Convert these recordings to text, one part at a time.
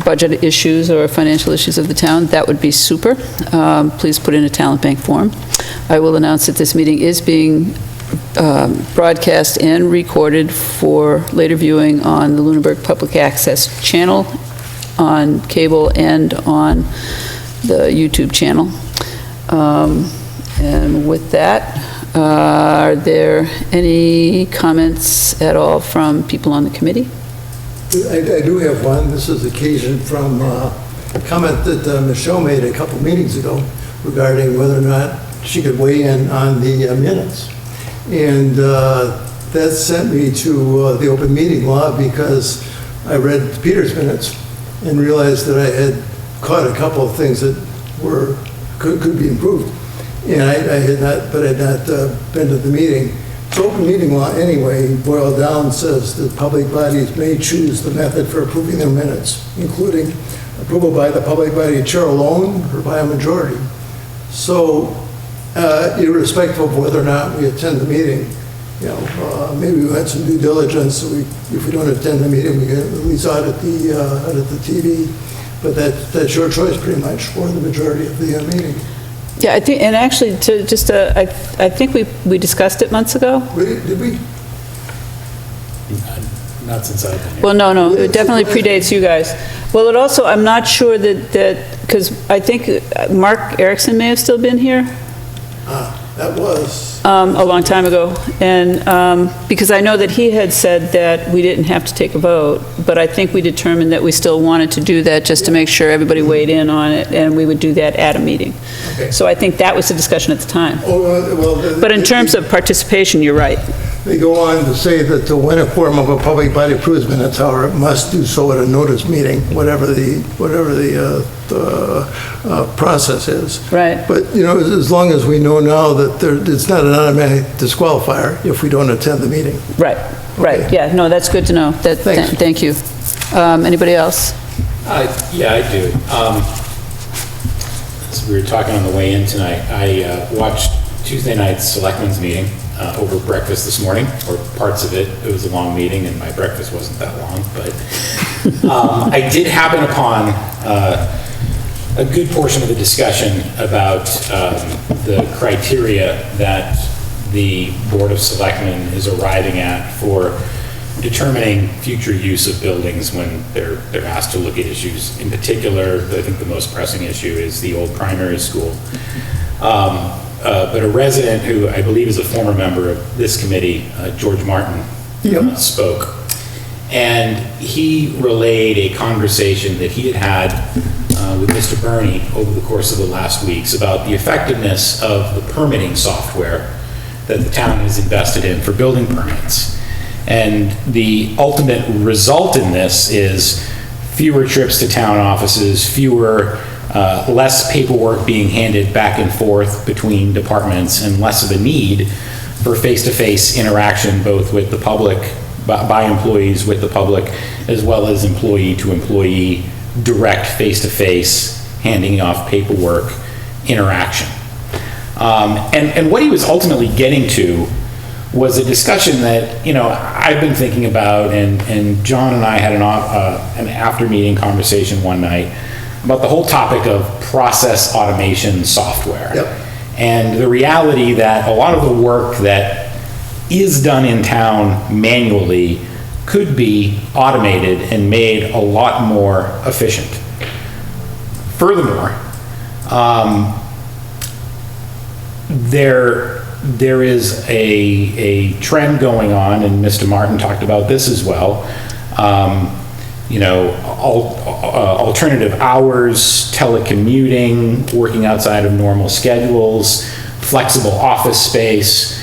budget issues or financial issues of the town, that would be super. Please put in a talent bank form. I will announce that this meeting is being broadcast and recorded for later viewing on the Lunenburg Public Access channel, on cable, and on the YouTube channel. And with that, are there any comments at all from people on the committee? I do have one. This is occasioned from a comment that Michelle made a couple meetings ago regarding whether or not she could weigh in on the minutes. And that sent me to the open meeting law, because I read Peter's minutes and realized that I had caught a couple of things that could be improved. And I had not been to the meeting. So open meeting law anyway, boiled down, says that public bodies may choose the method for approving their minutes, including approval by the public body chair alone or by a majority. So irrespective of whether or not we attend the meeting, maybe we had some due diligence, so if we don't attend the meeting, we can at least audit the TV. But that's your choice pretty much for the majority of the meeting. Yeah, I think, and actually, I think we discussed it months ago. Did we? Not since I've been here. Well, no, it definitely predates you guys. Well, it also, I'm not sure that because I think Mark Erickson may have still been here. That was. A long time ago. And because I know that he had said that we didn't have to take a vote, but I think we determined that we still wanted to do that just to make sure everybody weighed in on it, and we would do that at a meeting. Okay. So I think that was the discussion at the time. But in terms of participation, you're right. They go on to say that when a quorum of a public body approves minutes, however, it must do so at a notice meeting, whatever the process is. Right. But, as long as we know now that it's not an automatic disqualifier if we don't attend the meeting. Right, Okay. yeah, no, that's good to know. Thanks. Thank you. Anybody else? Yeah, I do. So we were talking on the way in tonight. I watched Tuesday night's selectmen's meeting over breakfast this morning, or parts of it. It was a long meeting, and my breakfast wasn't that long, but I did happen upon a good portion of the discussion about the criteria that the Board of Selectmen is arriving at for determining future use of buildings when they're asked to look at issues. In particular, I think the most pressing issue is the old primary school. But a resident who I believe is a former member of this committee, George Martin, spoke. And he relayed a conversation that he had with Mr. Burney over the course of the last weeks about the effectiveness of the permitting software that the town has invested in for building permits. And the ultimate result in this is fewer trips to town offices, less paperwork being handed back and forth between departments, and less of a need for face-to-face interaction, both with the public, by employees with the public, as well as employee-to-employee, direct face-to-face, handing off paperwork interaction. And what he was ultimately getting to was a discussion that, I've been thinking about, and John and I had an after-meeting conversation one night about the whole topic of process automation software. Yep. And the reality that a lot of the work that is done in town manually could be automated and made a lot more efficient. Furthermore, there is a trend going on, and Mr. Martin talked about this as well, alternative hours, telecommuting, working outside of normal schedules, flexible office space,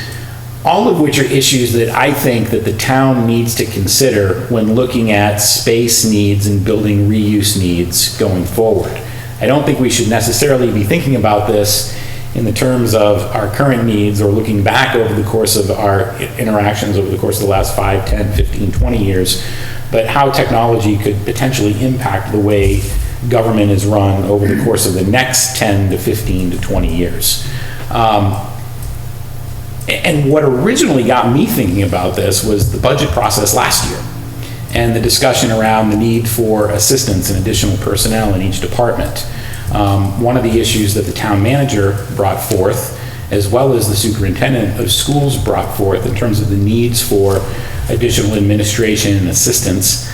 all of which are issues that I think that the town needs to consider when looking at space needs and building reuse needs going forward. I don't think we should necessarily be thinking about this in the terms of our current needs or looking back over the course of our interactions over the course of the last 5, 10, 15, 20 years, but how technology could potentially impact the way government is run over the course of the next 10 to 15 to 20 years. And what originally got me thinking about this was the budget process last year. and the discussion around the need for assistance and additional personnel in each department. One of the issues that the town manager brought forth, as well as the superintendent of schools brought forth in terms of the needs for additional administration and assistance,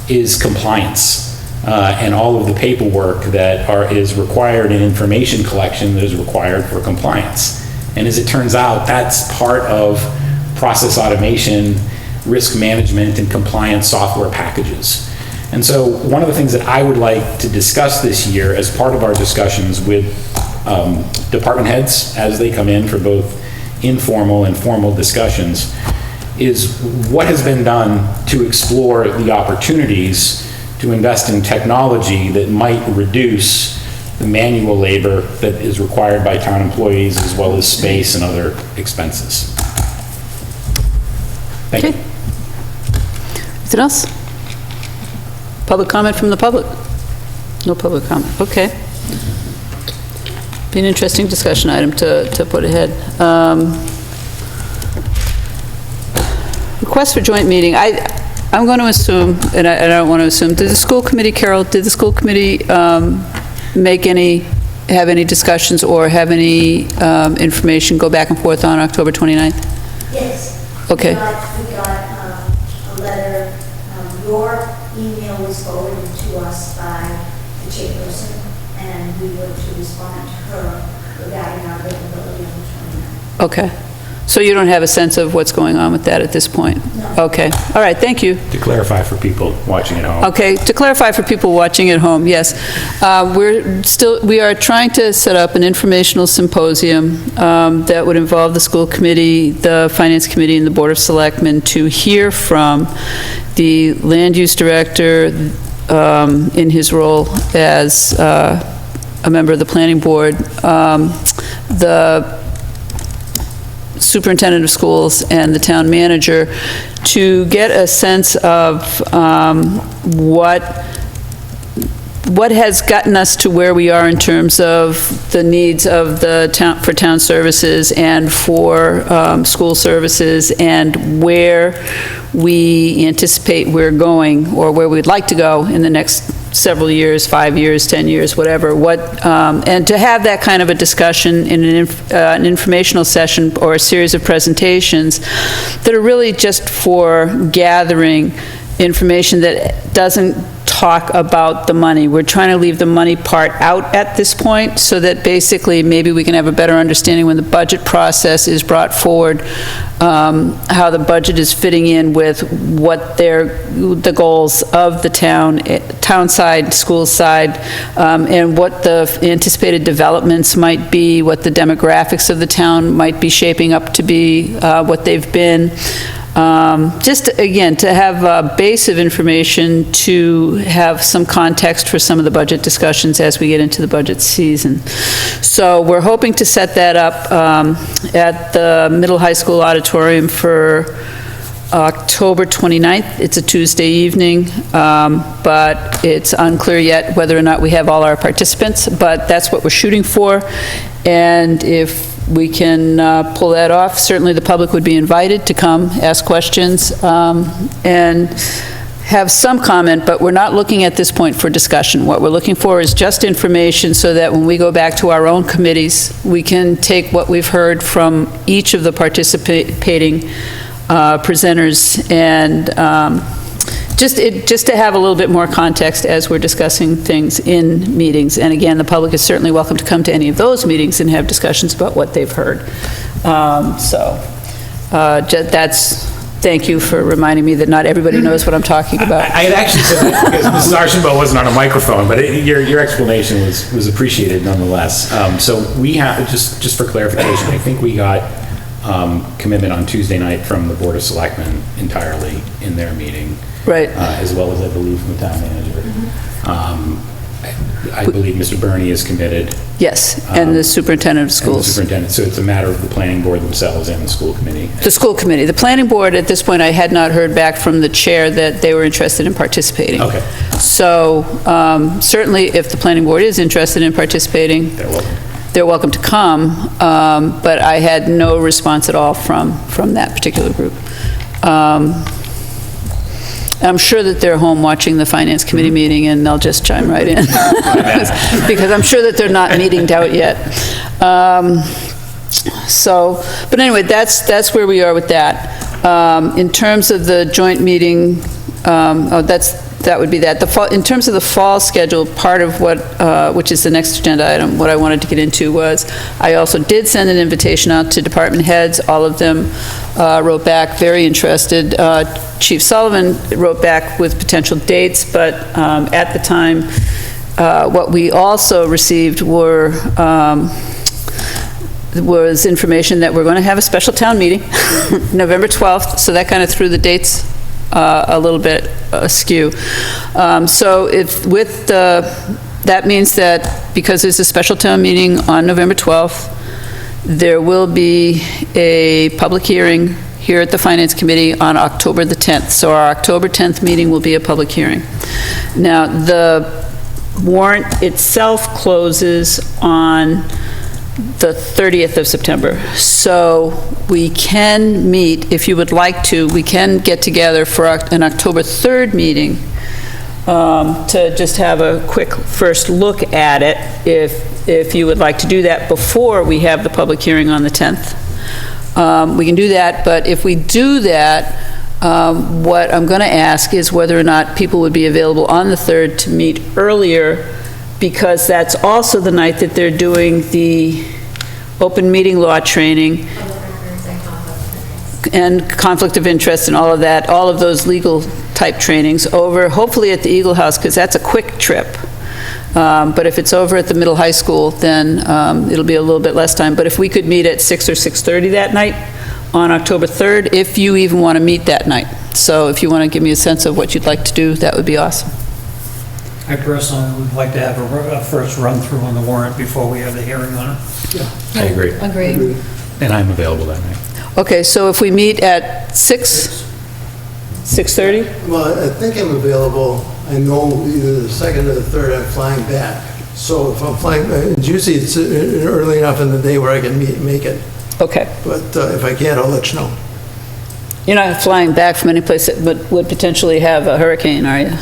is compliance. And all of the paperwork that is required in information collection that is required for compliance. And as it turns out, that's part of process automation, risk management, and compliance software packages. And so one of the things that I would like to discuss this year as part of our discussions with department heads as they come in for both informal and formal discussions is what has been done to explore the opportunities to invest in technology that might reduce the manual labor that is required by town employees, as well as space and other expenses. Thank you. Okay. Anything else? Public comment from the public? No public comment, okay. Be an interesting discussion item to put ahead. Request for joint meeting. I'm going to assume, and I don't want to assume, did the school committee, Carol, did the school committee have any discussions or have any information go back and forth on October 29th? Yes. Okay. We got a letter. Your email was forwarded to us by the chairperson, and we were to respond to her regarding our availability on the 29th. Okay. So you don't have a sense of what's going on with that at this point? No. Okay. All right, thank you. To clarify for people watching at home. Okay, to clarify for people watching at home, yes. We are trying to set up an informational symposium that would involve the school committee, the finance committee, and the board of selectmen to hear from the land use director in his role as a member of the planning board, the superintendent of schools and the town manager to get a sense of what has gotten us to where we are in terms of the needs of the town, for town services and for school services, and where we anticipate we're going, or where we'd like to go in the next several years, 5 years, 10 years, whatever. And to have that kind of a discussion in an informational session or a series of presentations that are really just for gathering information that doesn't talk about the money. We're trying to leave the money part out at this point, so that basically maybe we can have a better understanding when the budget process is brought forward, how the budget is fitting in with what the goals of the town side, school side, and what the anticipated developments might be, what the demographics of the town might be shaping up to be, what they've been. Just, again, to have a base of information to have some context for some of the budget discussions as we get into the budget season. So we're hoping to set that up at the middle high school auditorium for October 29th. It's a Tuesday evening, but it's unclear yet whether or not we have all our participants, but that's what we're shooting for. And if we can pull that off, certainly the public would be invited to come, ask questions, and have some comment, but we're not looking at this point for discussion. What we're looking for is just information, so that when we go back to our own committees, we can take what we've heard from each of the participating presenters and just to have a little bit more context as we're discussing things in meetings. And again, the public is certainly welcome to come to any of those meetings and have discussions about what they've heard. Thank you for reminding me that not everybody knows what I'm talking about. I had actually said that because Mrs. Archambault wasn't on a microphone, but your explanation was appreciated nonetheless. So we have, just for clarification, I think we got commitment on Tuesday night from the Board of Selectmen entirely in their meeting. Right. As well as, I believe, from the town manager. I believe Mr. Burney is committed. Yes, and the superintendent of And the schools. superintendent, so it's a matter of the planning board themselves and the school committee. The school committee. The planning board, at this point, I had not heard back from the chair that they were interested in participating. Okay. So certainly, if the planning board is interested in participating, they're welcome to come, but I had no response at all from that particular group. I'm sure that they're home watching the Finance Committee meeting, and they'll just chime right in. Because I'm sure that they're not meetinged out yet. But anyway, that's where we are with that. In terms of the joint meeting, that would be that. In terms of the fall schedule, part of what, which is the next agenda item, what I wanted to get into was, I also did send an invitation out to department heads. All of them wrote back, very interested. Chief Sullivan wrote back with potential dates, but at the time, what we also received was information that we're going to have a special town meeting, November 12th, so that kind of threw the dates a little bit askew. So that means that because there's a special town meeting on November 12th, there will be a public hearing here at the Finance Committee on October the 10th. So our October 10th meeting will be a public hearing. Now, the warrant itself closes on the 30th of September. So we can meet, if you would like to, we can get together for an October 3rd meeting to just have a quick first look at it, if you would like to do that before we have the public hearing on the 10th. We can do that, but if we do that, what I'm going to ask is whether or not people would be available on the 3rd to meet earlier, because that's also the night that they're doing the open meeting law training and conflict of interest and all of that, all of those legal type trainings over, hopefully at the Eagle House, because that's a quick trip. But if it's over at the middle high school, then it'll be a little bit less time. But if we could meet at 6 or 6:30 that night on October 3rd, if you even want to meet that night. So if you want to give me a sense of what you'd like to do, that would be awesome. I personally would like to have a first run-through on the warrant before we have the hearing on it. I agree. Agreed. And I'm available that night. Okay, so if we meet at 6:30? Well, I think I'm available. I know either the 2nd or the 3rd I'm flying back. So if I'm flying, usually it's early enough in the day where I can make it. Okay. But if I can't, I'll let you know. You're not flying back from any place that would potentially have a hurricane, are you?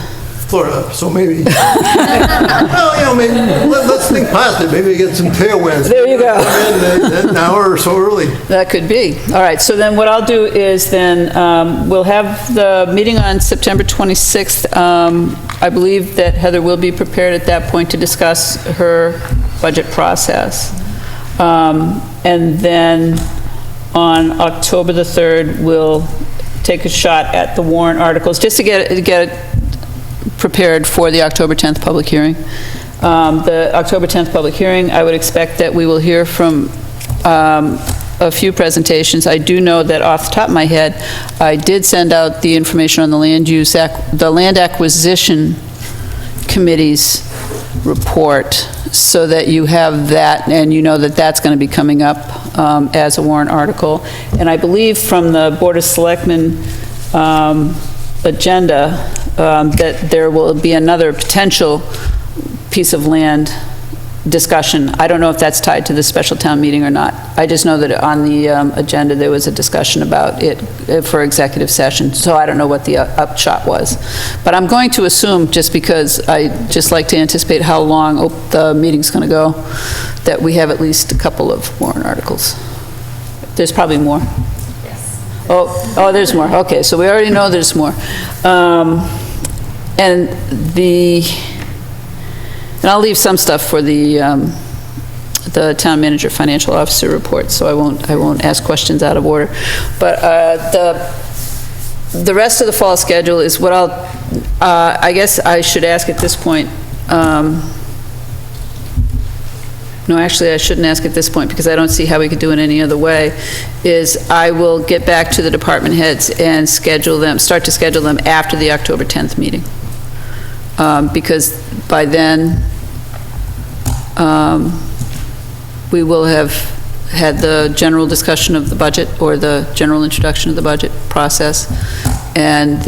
Florida, so maybe, well, maybe, let's think positive, maybe we get some tailwinds. There you go. An hour or so early. That could be. All right, so then what I'll do is then, we'll have the meeting on September 26th. I believe that Heather will be prepared at that point to discuss her budget process. And then on October the 3rd, we'll take a shot at the warrant articles, just to get it prepared for the October 10th public hearing. The October 10th public hearing, I would expect that we will hear from a few presentations. I do know that off the top of my head, I did send out the information on the the Land Acquisition Committee's report, so that you have that, and you know that that's going to be coming up as a warrant article. And I believe from the Board of Selectmen agenda, that there will be another potential piece of land discussion. I don't know if that's tied to the special town meeting or not. I just know that on the agenda, there was a discussion about it for executive session, so I don't know what the upshot was. But I'm going to assume, just because I just like to anticipate how long the meeting's going to go, that we have at least a couple of warrant articles. There's probably more. Yes. Oh, there's more. Okay, so we already know there's more. And I'll leave some stuff for the town manager financial officer report, so I won't ask questions out of order. But the rest of the fall schedule is what I guess I should ask at this point. No, actually, I shouldn't ask at this point, because I don't see how we could do it any other way, is I will get back to the department heads and start to schedule them after the October 10th meeting. Because by then, we will have had the general discussion of the budget, or the general introduction of the budget process, and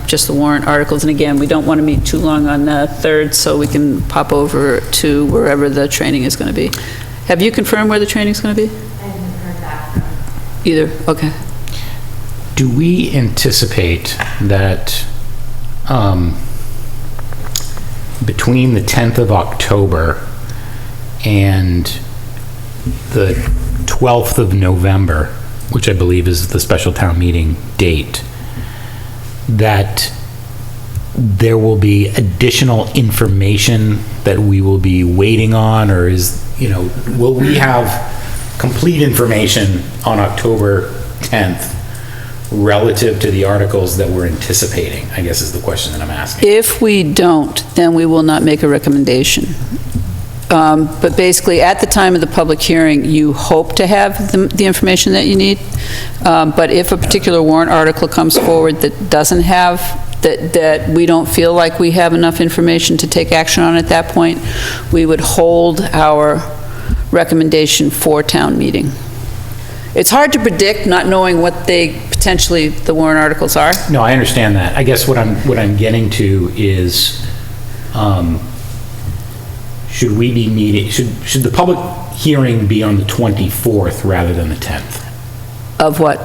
just the warrant articles. And again, we don't want to meet too long on the 3rd, so we can pop over to wherever the training is going to be. Have you confirmed where the training is going to be? I haven't heard back from Either, okay. Do we anticipate that between the 10th of October and the 12th of November, which I believe is the special town meeting date, that there will be additional information that we will be waiting on, or will we have complete information on October 10th relative to the articles that we're anticipating, I guess is the question that I'm asking. If we don't, then we will not make a recommendation. But basically, at the time of the public hearing, you hope to have the information that you need. But if a particular warrant article comes forward that doesn't have, that we don't feel like we have enough information to take action on at that point, we would hold our recommendation for town meeting. It's hard to predict, not knowing what potentially the warrant articles are. No, I understand that. I guess what I'm getting to is, should we be meeting, should the public hearing be on the 24th rather than the 10th? Of what?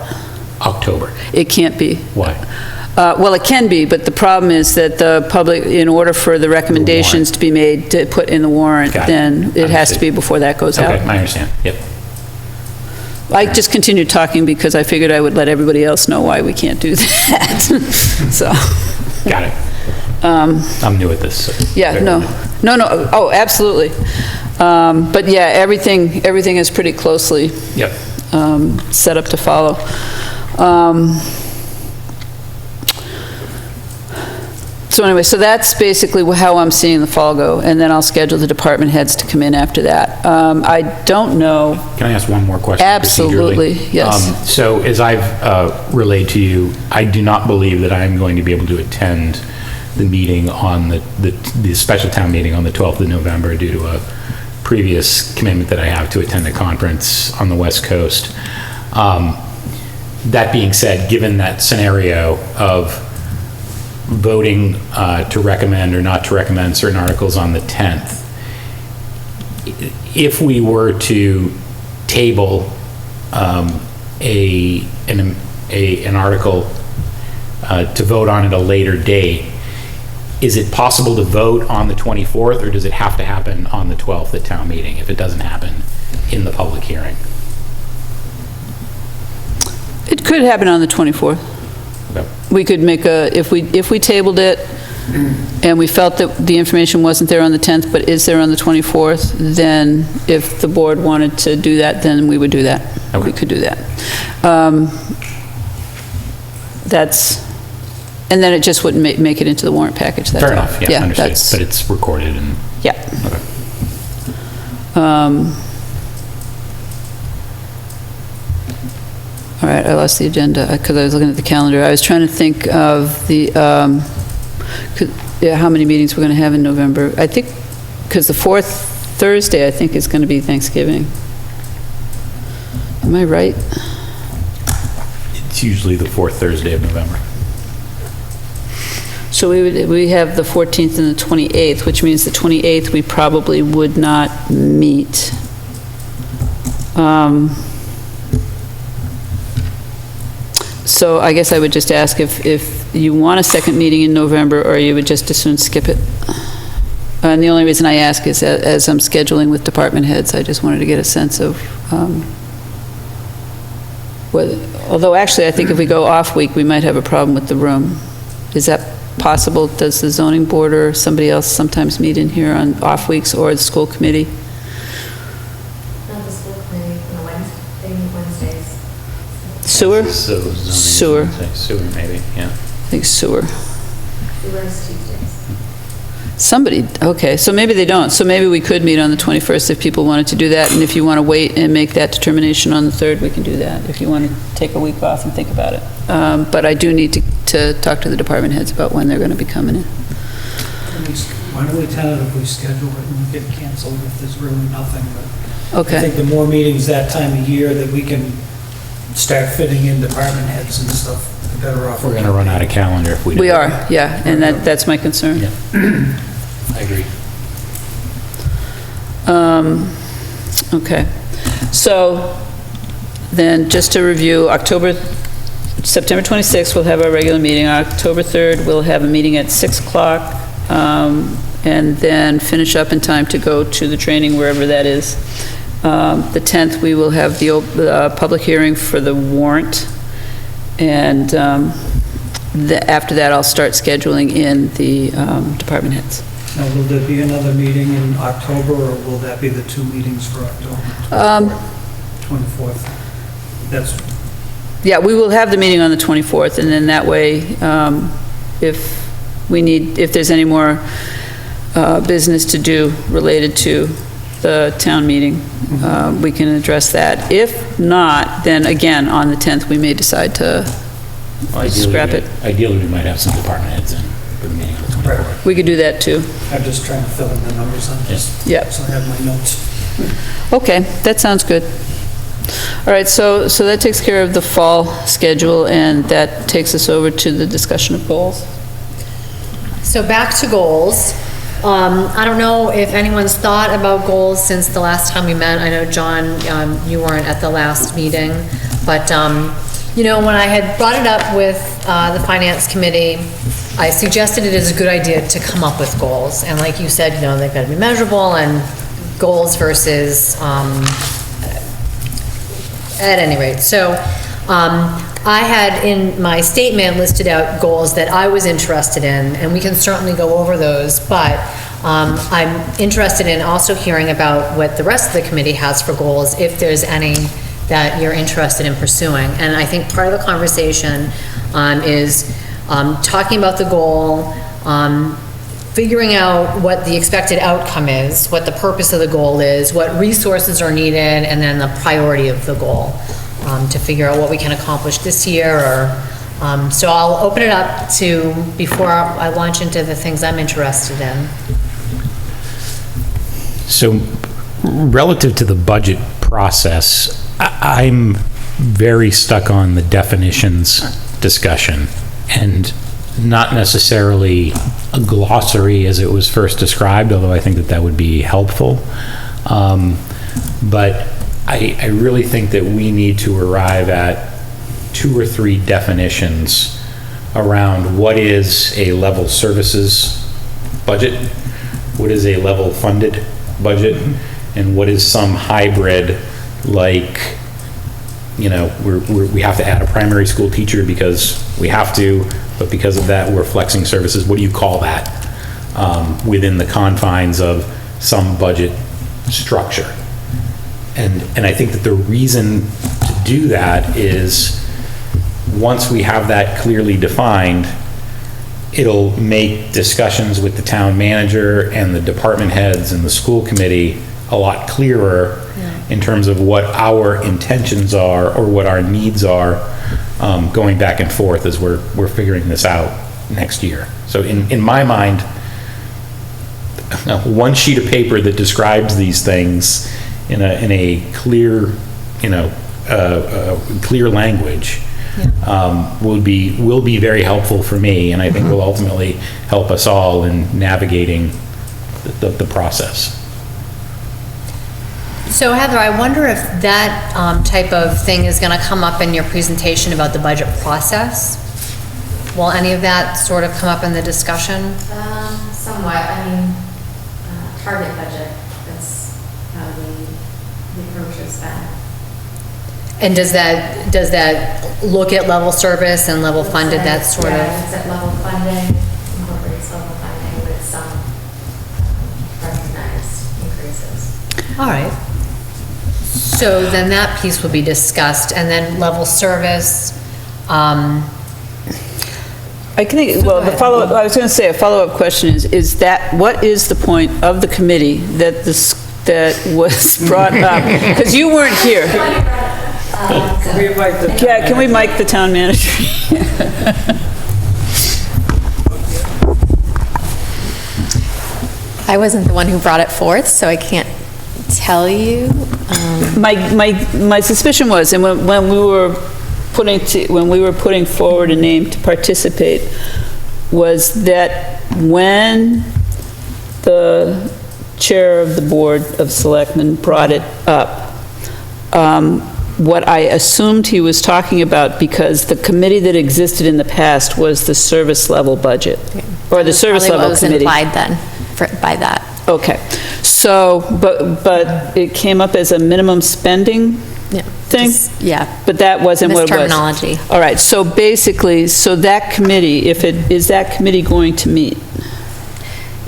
October. It can't be. Why? Well, it can be, but the problem is that the public, in order for the recommendations to be made to put in the warrant, Got it. then it has to Understood. be before that goes out. Okay, I understand. Yep. I just continued talking because I figured I would let everybody else know why we can't do that. So, Got it. I'm new at this. So yeah, bear no, with me. no, oh, absolutely. But yeah, everything is pretty closely Yep. set up to follow. So anyway, so that's basically how I'm seeing the fall go, and then I'll schedule the department heads to come in after that. I don't know, Can I ask one more question? Absolutely, procedurally? yes. So as I've relayed to you, I do not believe that I'm going to be able to attend the meeting on the special town meeting on the 12th of November due to a previous commitment that I have to attend a conference on the West Coast. That being said, given that scenario of voting to recommend or not to recommend certain articles on the 10th, if we were to table an article to vote on at a later date, is it possible to vote on the 24th, or does it have to happen on the 12th at town meeting if it doesn't happen in the public hearing? it could happen on the 24th. Okay. We could make if we tabled it and we felt that the information wasn't there on the 10th, but is there on the 24th, then if the board wanted to do that, then we would do that. Okay. We could do that. And then it just wouldn't make it into the warrant package, that's all. Fair enough, yeah, understood. that's- But it's recorded and, Yeah. okay. All right, I lost the agenda because I was looking at the calendar. I was trying to think of how many meetings we're going to have in November. I think, because the fourth Thursday, I think, is going to be Thanksgiving. Am I right? It's usually the fourth Thursday of November. So we have the 14th and the 28th, which means the 28th we probably would not meet. So I guess I would just ask if you want a second meeting in November, or you would just as soon skip it. And the only reason I ask is as I'm scheduling with department heads, I just wanted to get a sense of whether, although actually I think if we go off week, we might have a problem with the room. Is that possible? Does the zoning board or somebody else sometimes meet in here on off weeks, or the school committee? Not the school committee on the Wednesday, they meet Wednesdays. Sewer? So zoning, Sewer. Sewer, maybe, yeah. I think sewer. Sewer's Tuesdays. Somebody, okay, so maybe they don't. So maybe we could meet on the 21st if people wanted to do that, and if you want to wait and make that determination on the 3rd, we can do that, if you want to take a week off and think about it. But I do need to talk to the department heads about when they're going to be coming in. Why don't we tentatively schedule it and get canceled if there's really nothing, but I Okay, think the more meetings that time of year that we can start fitting in department heads and stuff, the better off. We're going to run out of calendar if we don't. we are, yeah, and that's my concern. Yeah. I agree. Okay, so then just to review, October September 26th, we'll have our regular meeting. October 3rd, we'll have a meeting at 6 o'clock, and then finish up in time to go to the training wherever that is. The 10th, we will have the public hearing for the warrant, and after that, I'll start scheduling in the department heads. Now, will there be another meeting in October, or will that be the 2 meetings for October? 24th. That's, Yeah, we will have the meeting on the 24th, and then that way, if there's any more business to do related to the town meeting, we can address that. If not, then again, on the 10th, we may decide to scrap it. Ideally, we might have some department heads in for the meeting on the 24th. We could do that, too. I'm just trying to fill in the numbers on this. Yep. So I have my notes. Okay, that sounds good. All right, so that takes care of the fall schedule, and that takes us over to the discussion of goals. So back to goals. I don't know if anyone's thought about goals since the last time we met. I know, John, you weren't at the last meeting, but, you know, when I had brought it up with the Finance Committee, I suggested it is a good idea to come up with goals. And like you said, you know, they've got to be measurable, and goals versus, at any rate. So I had in my statement listed out goals that I was interested in, and we can certainly go over those, but I'm interested in also hearing about what the rest of the committee has for goals, if there's any that you're interested in pursuing. And I think part of the conversation is talking about the goal, figuring out what the expected outcome is, what the purpose of the goal is, what resources are needed, and then the priority of the goal, to figure out what we can accomplish this year, or, so I'll open it up to, before I launch into the things I'm interested in. So relative to the budget process, I'm very stuck on the definitions discussion, and not necessarily a glossary as it was first described, although I think that would be helpful. But I really think that we need to arrive at 2 or 3 definitions around what is a level services budget, what is a level funded budget, and what is some hybrid, like, you know, we have to add a primary school teacher because we have to, but because of that, we're flexing services. What do you call that within the confines of some budget structure? And I think that the reason to do that is, once we have that clearly defined, it'll make discussions with the town manager and the department heads and the school committee a lot clearer in terms of what our intentions are or what our needs are, going back and forth as we're figuring this out next year. So in my mind, one sheet of paper that describes these things in a clear, you know, clear language will be very helpful for me, and I think will ultimately help us all in navigating the process. So Heather, I wonder if that type of thing is going to come up in your presentation about the budget process? Will any of that sort of come up in the discussion? Somewhat. I mean, target budget, that's how the approach is that. And does that look at level service and level funded, that sort of? Yeah, it's at level funding, incorporates level funding with some recognized increases. All right. So then that piece will be discussed, and then level service, I think, well, the follow-up, I was going to say, a follow-up question is that, what is the point of the committee that that was brought up? Because you weren't here. Can we invite the? Yeah, can we mic the town manager? I wasn't the one who brought it forth, so I can't tell you. My suspicion was, and when we were putting forward a name to participate, was that when the chair of the Board of Selectmen brought it up, what I assumed he was talking about, because the committee that existed in the past was the service level budget, or the service Probably what level was committee. implied then, by that. Okay, so, but it came up as a minimum spending Yeah, thing? just- Yeah, But that wasn't what it was? misterminology. All right, so basically, so that committee, is that committee going to meet?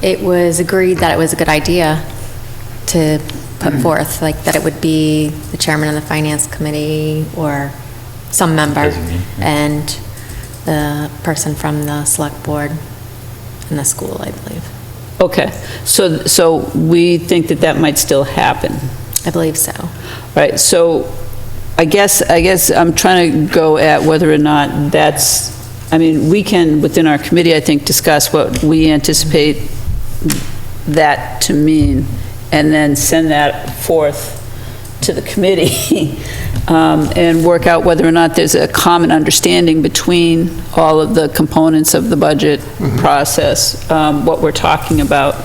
It was agreed that it was a good idea to put forth, like that it would be the chairman of the finance committee or some member, Designate, yeah. and the person from the select board in the school, I believe. Okay, so we think that that might still happen. I believe so. Right, so I guess I'm trying to go at whether or not that's, I mean, we can, within our committee, I think, discuss what we anticipate that to mean, and then send that forth to the committee, and work out whether or not there's a common understanding between all of the components of the budget process, what we're talking about.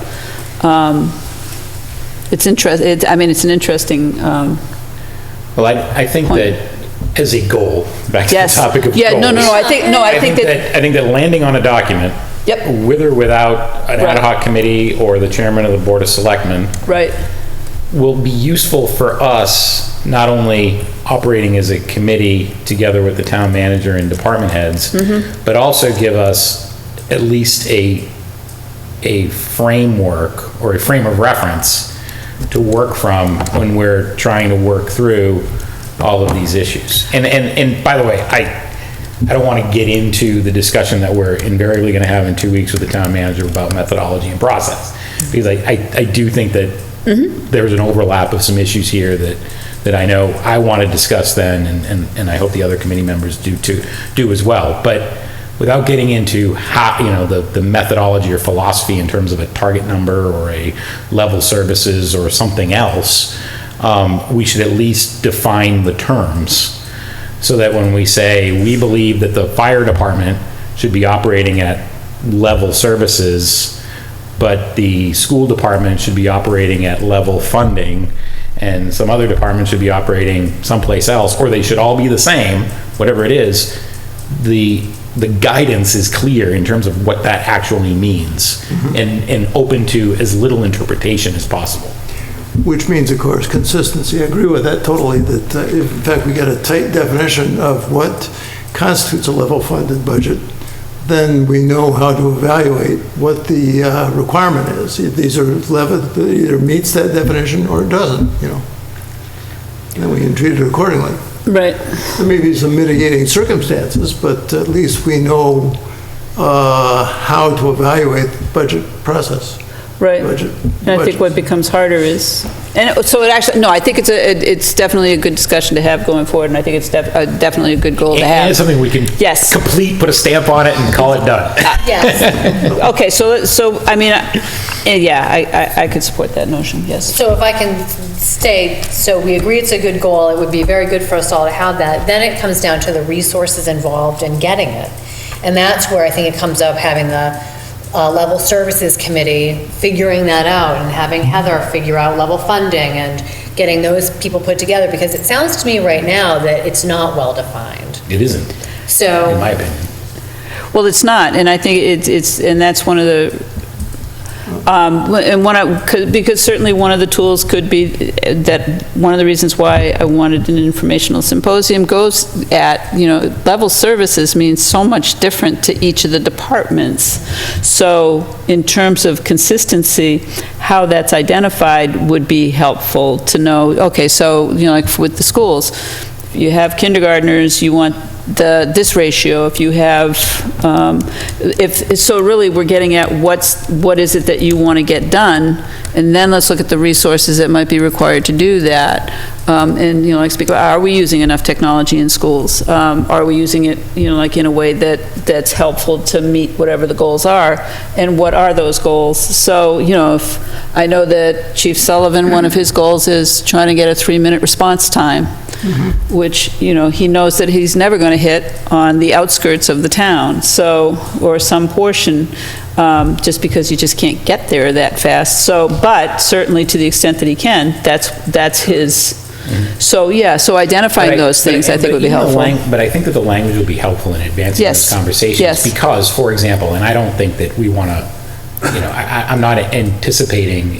It's I mean, it's an interesting, Well, I think Point. that as a goal, back to the yes. topic of goals. Yeah, no, I think that, I think that landing on a document, Yep. with or without an ad hoc committee or the chairman of the Board of Selectmen, right, will be useful for us, not only operating as a committee together with the town manager and department heads, but also give us at least a framework or a frame of reference to work from when we're trying to work through all of these issues. And by the way, I don't want to get into the discussion that we're invariably going to have in 2 weeks with the town manager about methodology and process, because I do think that there's an overlap of some issues here that I know I want to discuss then, and I hope the other committee members do as well. But without getting into how, the methodology or philosophy in terms of a target number or a level services or something else, we should at least define the terms, so that when we say we believe that the fire department should be operating at level services, but the school department should be operating at level funding, and some other department should be operating someplace else, or they should all be the same, whatever it is, the guidance is clear in terms of what that actually means, and open to as little interpretation as possible. Which means, of course, consistency. I agree with that totally, that if in fact we get a tight definition of what constitutes a level-funded budget, then we know how to evaluate what the requirement is. If these are level, it either meets that definition or it doesn't, and then we can treat it accordingly. right. There may be some mitigating circumstances, but at least we know how to evaluate the budget process. Right. Budget. And I think what becomes harder is, so it actually, no, I think it's definitely a good discussion to have going forward, and I think it's definitely a good goal to And it's have. something we can Yes. complete, put a stamp on it, and call it done. Yes. Okay, so, I mean, yeah, I could support that notion, yes. So if I can stay, so we agree it's a good goal, it would be very good for us all to have that. Then it comes down to the resources involved in getting it. And that's where I think it comes up, having the level services committee, figuring that out, and having Heather figure out level funding and getting those people put together, because it sounds to me right now that it's not well-defined. It isn't, So. in my opinion. Well, it's not, and I think and that's one of the, because certainly one of the tools could be that, one of the reasons why I wanted an informational symposium goes at, level services means so much different to each of the departments. So in terms of consistency, how that's identified would be helpful to know, okay, so, like with the schools, if you have kindergartners, you want this ratio. If you have, so really we're getting at what is it that you want to get done, and then let's look at the resources that might be required to do that. And, like speak about, are we using enough technology in schools? Are we using it, like in a way that's helpful to meet whatever the goals are? And what are those goals? So, if I know that Chief Sullivan, one of his goals is trying to get a 3-minute response time, which, he knows that he's never going to hit on the outskirts of the town, so, or some portion, just because you just can't get there that fast. So, but certainly to the extent that he can, that's his So, yeah, so identifying those things, I think would be helpful. But I think that the language will be helpful in advancing Yes. those conversations. Yes. Because, for example, and I don't think that we want to, I'm not anticipating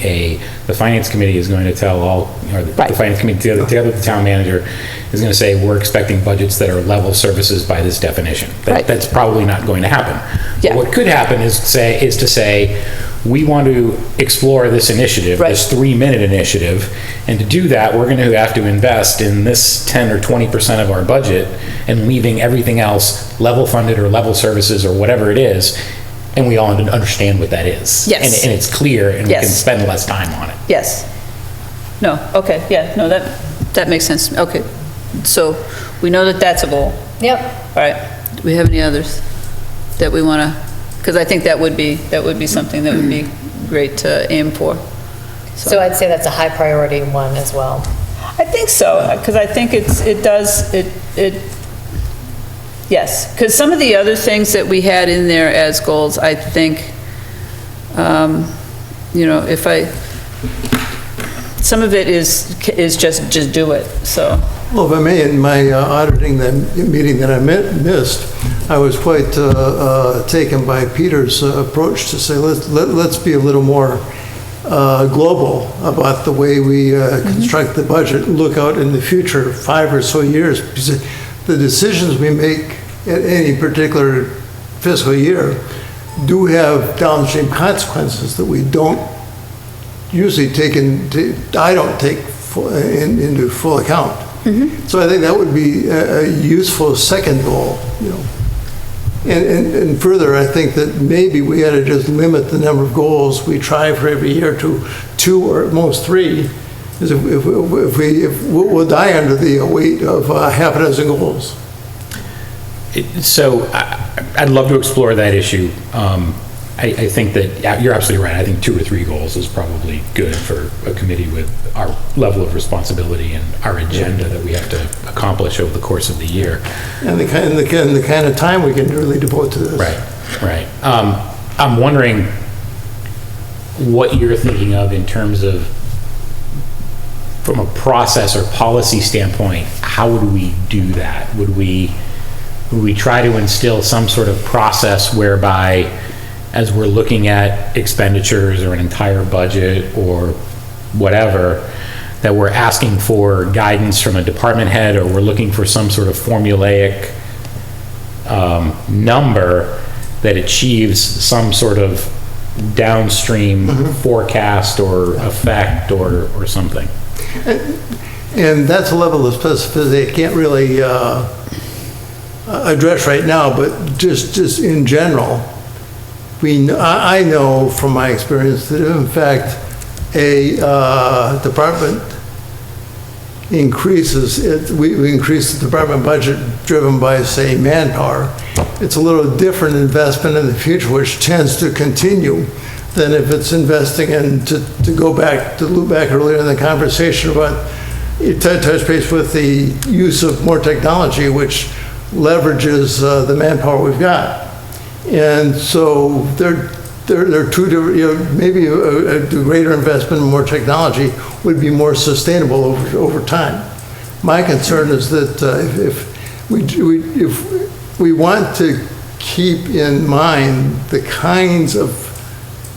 the finance committee is going to tell the Right. finance committee together with the town manager is going to say, we're expecting budgets that are level services by this definition. Right. That's probably not going to happen. Yeah. What could happen is to say, we want to explore this initiative, Right. this 3-minute initiative, and to do that, we're going to have to invest in this 10 or 20% of our budget and leaving everything else level funded or level services or whatever it is, and we all understand what that is. Yes. And it's clear, and we can Yes. spend less time on it. Yes. No, okay, yeah, no, that makes sense. to me. Okay, so we know that that's a goal. Yep. All right, do we have any others that we want to, because I think that would be something that would be great to aim for. So I'd say that's a high priority one as well. I think so, because I think yes, because some of the other things that we had in there as goals, I think, some of it is just do it, so. Well, if I may, in my auditing the meeting that I missed, I was quite taken by Peter's approach to say, let's be a little more global about the way we construct the budget, look out in the future 5 or so years. Because the decisions we make at any particular fiscal year do have downstream consequences that we don't usually I don't take into full account. So I think that would be a useful second goal, And further, I think that maybe we ought to just limit the number of goals we try for every year to 2 or at most 3. Because if we'll die under the weight of half a dozen goals. So I'd love to explore that issue. I think that you're absolutely right. I think 2 or 3 goals is probably good for a committee with our level of responsibility and our agenda that we have to accomplish over the course of the year. And the kind of time we can really devote to this. Right. I'm wondering what you're thinking of in terms of, from a process or policy standpoint, how would we do that? Would we try to instill some sort of process whereby, as we're looking at expenditures or an entire budget or whatever, that we're asking for guidance from a department head, or we're looking for some sort of formulaic number that achieves some sort of downstream forecast or effect or something? And that's a level of specificity I can't really address right now, but just in general, I know from my experience that if in fact a department increases, we increase the department budget driven by, say, manpower, it's a little different investment in the future, which tends to continue than if it's investing in, to loop back earlier in the conversation about, touch base with the use of more technology, which leverages the manpower we've got. And so they're two different, maybe a greater investment in more technology would be more sustainable over time. My concern is that if we want to keep in mind the kinds of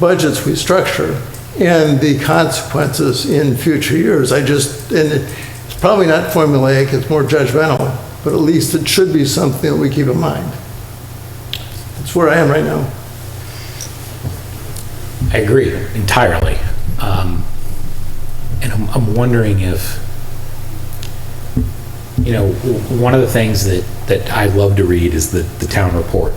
budgets we structure and the consequences in future years, and it's probably not formulaic, it's more judgmental, but at least it should be something that we keep in mind. That's where I am right now. I agree entirely. And I'm wondering if, one of the things that I love to read is the town report.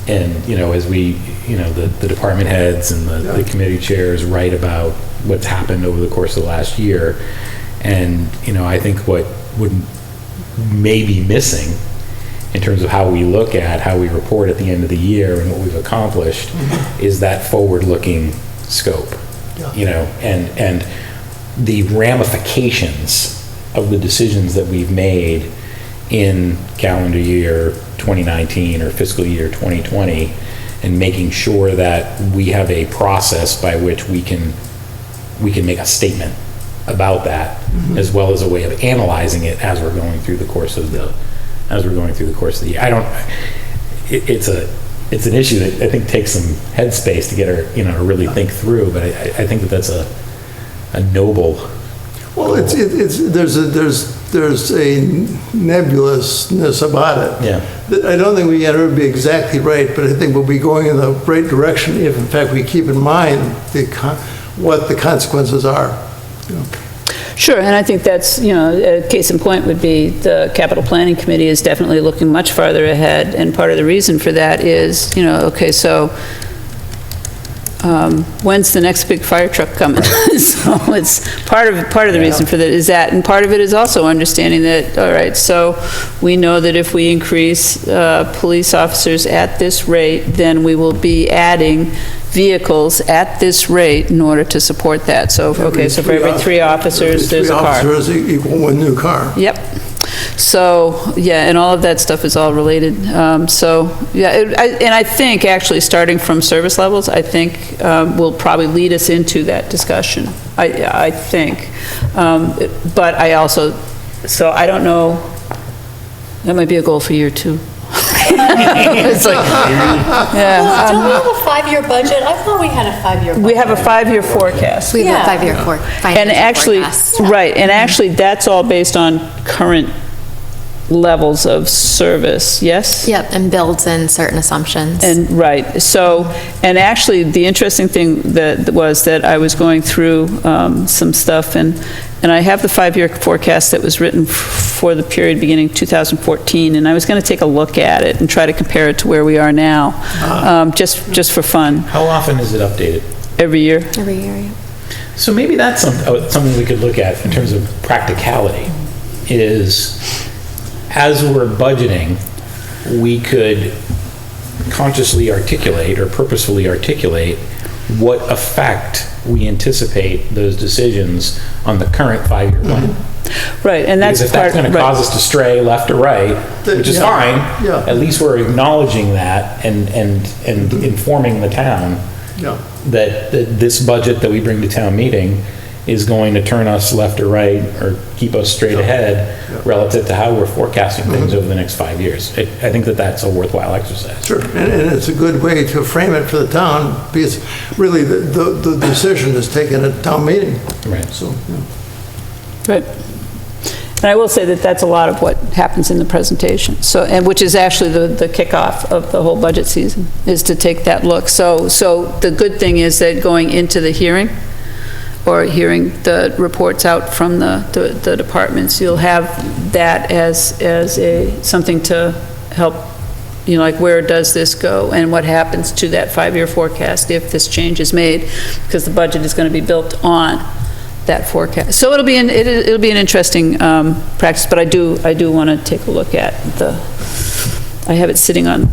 And, as we, the department heads and the committee chairs write about what's happened over the course of the last year. And, I think what may be missing in terms of how we look at, how we report at the end of the year and what we've accomplished is that forward-looking scope, and the ramifications of the decisions that we've made in calendar year 2019 or fiscal year 2020, and making sure that we have a process by which we can make a statement about that, as well as a way of analyzing it as we're going through the course of the year. It's an issue that I think takes some headspace to get her, to really think through, but I think that's a noble. Well, there's a nebulousness about it. Yeah. I don't think we can ever be exactly right, but I think we'll be going in the right direction if, in fact, we keep in mind what the consequences are. Sure, and I think that's, a case in point would be the capital planning committee is definitely looking much farther ahead, and part of the reason for that is, okay, so when's the next big fire truck coming? So it's part of the reason for that is that, and part of it is also understanding that, all right, so we know that if we increase police officers at this rate, then we will be adding vehicles at this rate in order to support that. So, okay, so for every 3 officers, there's a car. 3 officers equal 1 new car. Yep. So, yeah, and all of that stuff is all related. So, yeah, and I think actually starting from service levels, I think will probably lead us into that discussion. I think. But I also, so I don't know, that might be a goal for year 2. It's like, yeah. Well, don't we have a 5-year budget? I thought we had a 5-year budget. We have a 5-year forecast. We have a Yeah. 5-year And actually, forecast. right, and actually, that's all based on current levels of service, yes? Yep, and builds in certain assumptions. And, right, so, and actually, the interesting thing that was that I was going through some stuff, and I have the 5-year forecast that was written for the period beginning 2014, and I was going to take a look at it and try to compare it to where we are now, just for fun, How often is it updated? every year. Every year, yeah. So maybe that's something we could look at in terms of practicality, is as we're budgeting, we could consciously articulate or purposefully articulate what effect we anticipate those decisions on the current 5-year plan. Right, and that's Because if part, that's going to right. cause us to stray left or right, which is Yeah, fine, yeah. at least we're acknowledging that and informing the town Yeah. that this budget that we bring to town meeting is going to turn us left or right or keep us straight ahead relative to how we're forecasting things over the next 5 years. I think that that's a worthwhile exercise. Sure, and it's a good way to frame it for the town, because really the decision is taken at town meeting. Right. So, yeah. Right. And I will say that that's a lot of what happens in the presentation. So, and which is actually the kickoff of the whole budget season, is to take that look. So the good thing is that going into the hearing, or hearing the reports out from the departments, you'll have that as something to help, like where does this go and what happens to that 5-year forecast if this change is made, because the budget is going to be built on that forecast. So it'll be an interesting practice, but I do want to take a look at I have it sitting on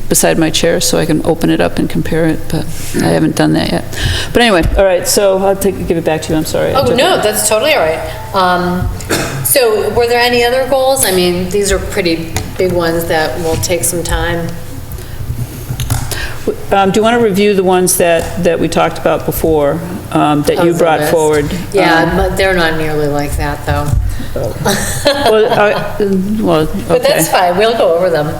beside my chair so I can open it up and compare it, but I haven't done that yet. But anyway, all right, so I'll give it back to you, I'm sorry. Oh, no, that's totally all right. So were there any other goals? I mean, these are pretty big ones that will take some time. Do you want to review the ones that we talked about before, that you brought forward? Yeah, but they're not nearly like that, though. Well, But that's okay. fine, we'll go over them.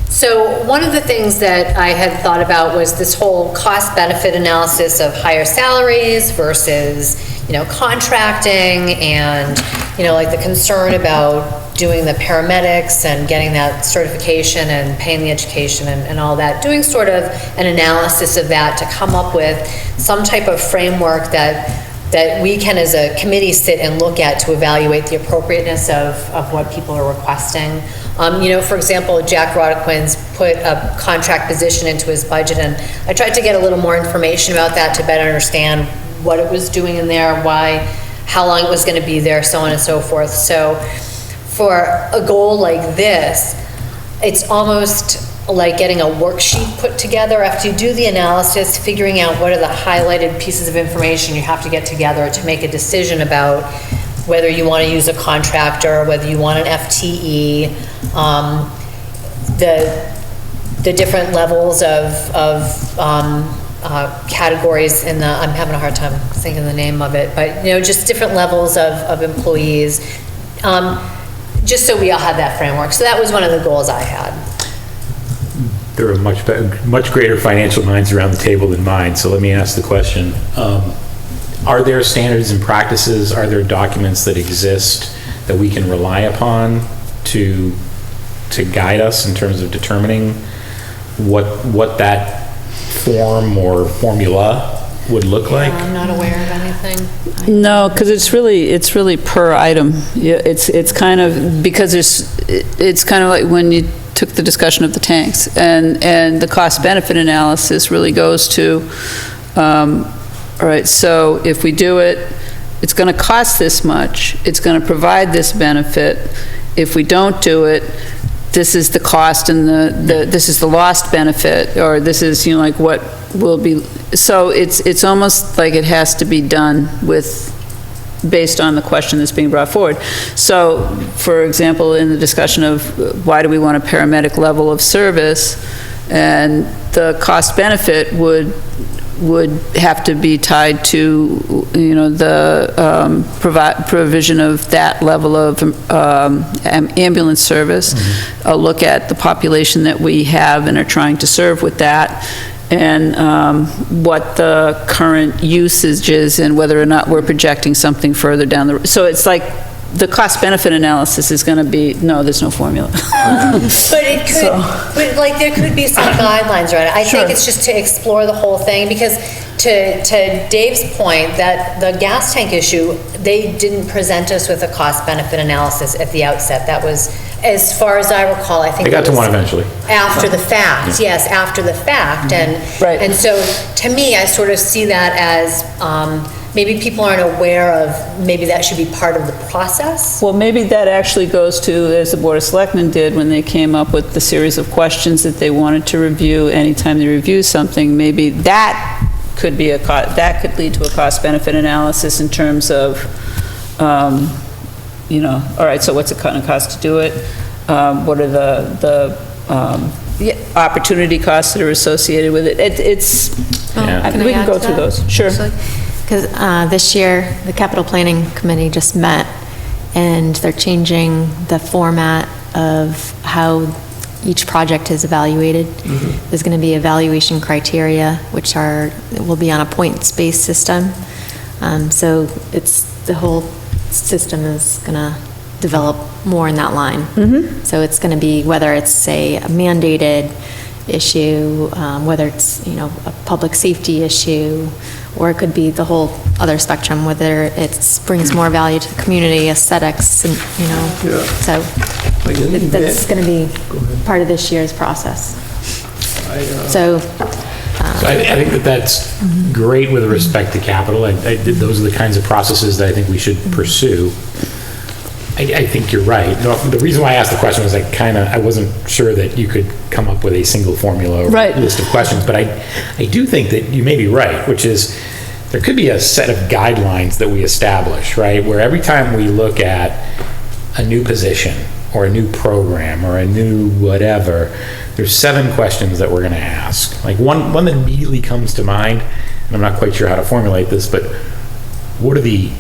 So one of the things that I had thought about was this whole cost-benefit analysis of higher salaries versus, contracting, and, like the concern about doing the paramedics and getting that certification and paying the education and all that, doing sort of an analysis of that to come up with some type of framework that we can, as a committee, sit and look at to evaluate the appropriateness of what people are requesting. For example, Jack Rodequin's put a contract position into his budget, and I tried to get a little more information about that to better understand what it was doing in there, why, how long it was going to be there, so on and so forth. So for a goal like this, it's almost like getting a worksheet put together after you do the analysis, figuring out what are the highlighted pieces of information you have to get together to make a decision about whether you want to use a contractor, whether you want an FTE, the different levels of categories in the, I'm having a hard time thinking the name of it, but, just different levels of employees, just so we all have that framework. So that was one of the goals I had. There are much greater financial minds around the table than mine, so let me ask the question. Are there standards and practices, are there documents that exist that we can rely upon to guide us in terms of determining what that form or formula would look like? I'm not aware of anything. No, because it's really per item. Yeah, it's kind of, because it's kind of like when you took the discussion of the tanks, and the cost-benefit analysis really goes to, all right, so if we do it, it's going to cost this much, it's going to provide this benefit. If we don't do it, this is the cost and this is the lost benefit, or this is, like what will be, so it's almost like it has to be done based on the question that's being brought forward. So, for example, in the discussion of why do we want a paramedic level of service, and the cost benefit would have to be tied to, the provision of that level of ambulance service. A look at the population that we have and are trying to serve with that, and what the current usage is, and whether or not we're projecting something further down the road. So it's like the cost-benefit analysis is going to be, no, there's no formula. But it could, but like there could be some guidelines around it. I think it's just to explore the whole thing, because to Dave's point, that the gas tank issue, they didn't present us with a cost-benefit analysis at the outset. That was, as far as I recall, I think They got it to was one eventually. after the fact, yes, after the fact. And so, to me, I sort of see that as, maybe people aren't aware of, maybe that should be part of the process. Well, maybe that actually goes to, as the Board of Selectmen did when they came up with the series of questions that they wanted to review anytime they review something, maybe that could be that could lead to a cost-benefit analysis in terms of, all right, so what's it going to cost to do it? What are the opportunity costs that are associated with it? Can we I can add go to through that, those. Sure. Because this year, the capital planning committee just met, and they're changing the format of how each project is evaluated. There's going to be evaluation criteria, which will be on a points-based system. So the whole system is going to develop more in that line. So it's going to be, whether it's, say, a mandated issue, whether it's, a public safety issue, or it could be the whole other spectrum, whether it brings more value to the community, aesthetics, and, so that's going to be part of this year's process. So I think that's great with respect to capital. Those are the kinds of processes that I think we should pursue. I think you're right. No, the reason why I asked the question was I wasn't sure that you could come up with a single formula or list of questions, but I do think that you may be right, which is there could be a set of guidelines that we establish, right? Where every time we look at a new position or a new program or a new whatever, there's 7 questions that we're going to ask. Like one that immediately comes to mind, and I'm not quite sure how to formulate this, but what are the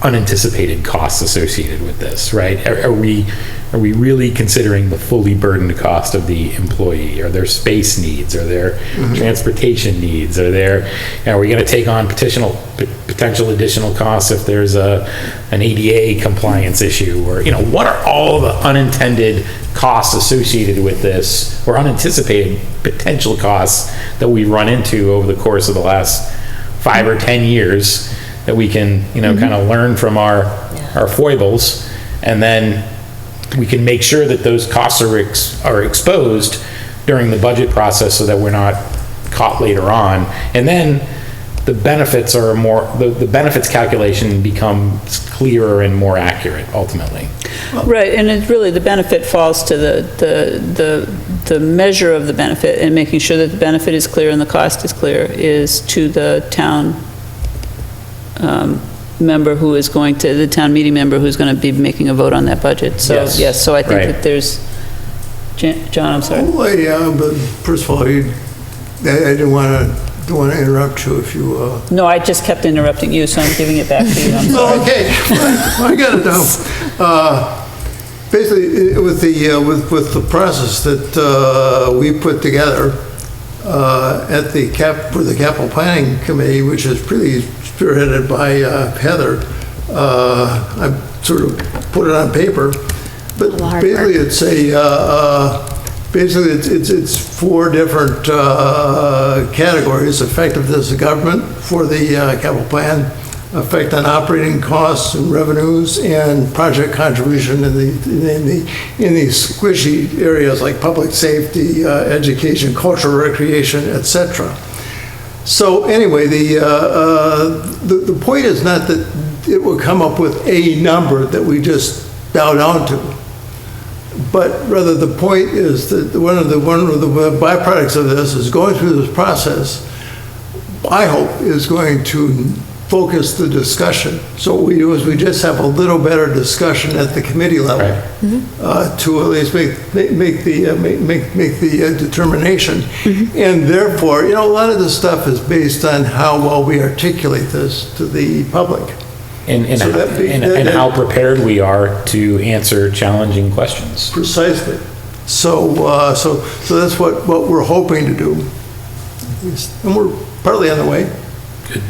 unanticipated costs associated with this, right? Are we really considering the fully burdened cost of the employee? Are there space needs? Are there transportation needs? Are we going to take on potential additional costs if there's an ADA compliance issue? Or, what are all the unintended costs associated with this, or unanticipated potential costs that we run into over the course of the last 5 or 10 years that we can, kind of learn from our foibles, and then we can make sure that those costs are exposed during the budget process so that we're not caught later on. And then the benefits are the benefits calculation becomes clearer and more accurate ultimately. Right, and it's really, the benefit falls to the measure of the benefit, and making sure that the benefit is clear and the cost is clear is to the town member who is going to, the town meeting member who's going to be making a vote on that budget. So, yes, so I think that there's, John, I'm sorry. Well, yeah, but first of all, I didn't want to don't want to interrupt you if you, No, I just kept interrupting you, so I'm giving it back to you. I'm sorry. Okay, I got it now. Basically, with the process that we put together for the capital planning committee, which is pretty spearheaded by Heather, I sort of put it on paper, but hard basically it's four different categories: effectiveness of government for the capital plan, effect on operating costs and revenues, and project contribution in the squishy areas like public safety, education, cultural recreation, etc. So anyway, the point is not that it will come up with a number that we just bow down to, but rather the point is that one of the byproducts of this is going through this process, I hope, is going to focus the discussion. So what we do is we just have a little better discussion at the committee level to at least make the determination. And therefore, a lot of this stuff is based on how well we articulate this to the public. And So how prepared we are to answer challenging questions. Precisely. So that's what we're hoping to do. And we're partly on the way. Good.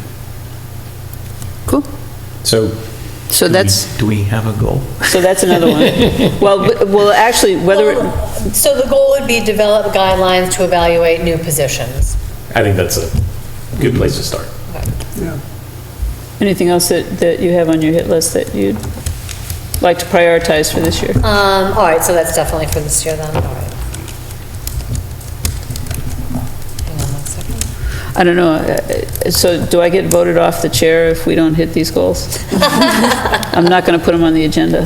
Cool. So that's, do we have a goal? so that's another one. Well, actually, So the goal would be develop guidelines to evaluate new positions. I think that's a good place to start. Yeah. anything else that you have on your hit list that you'd like to prioritize for this year? All right, so that's definitely for this year then, all right. Hang on one second. I don't know, so do I get voted off the chair if we don't hit these goals? I'm not going to put them on the agenda.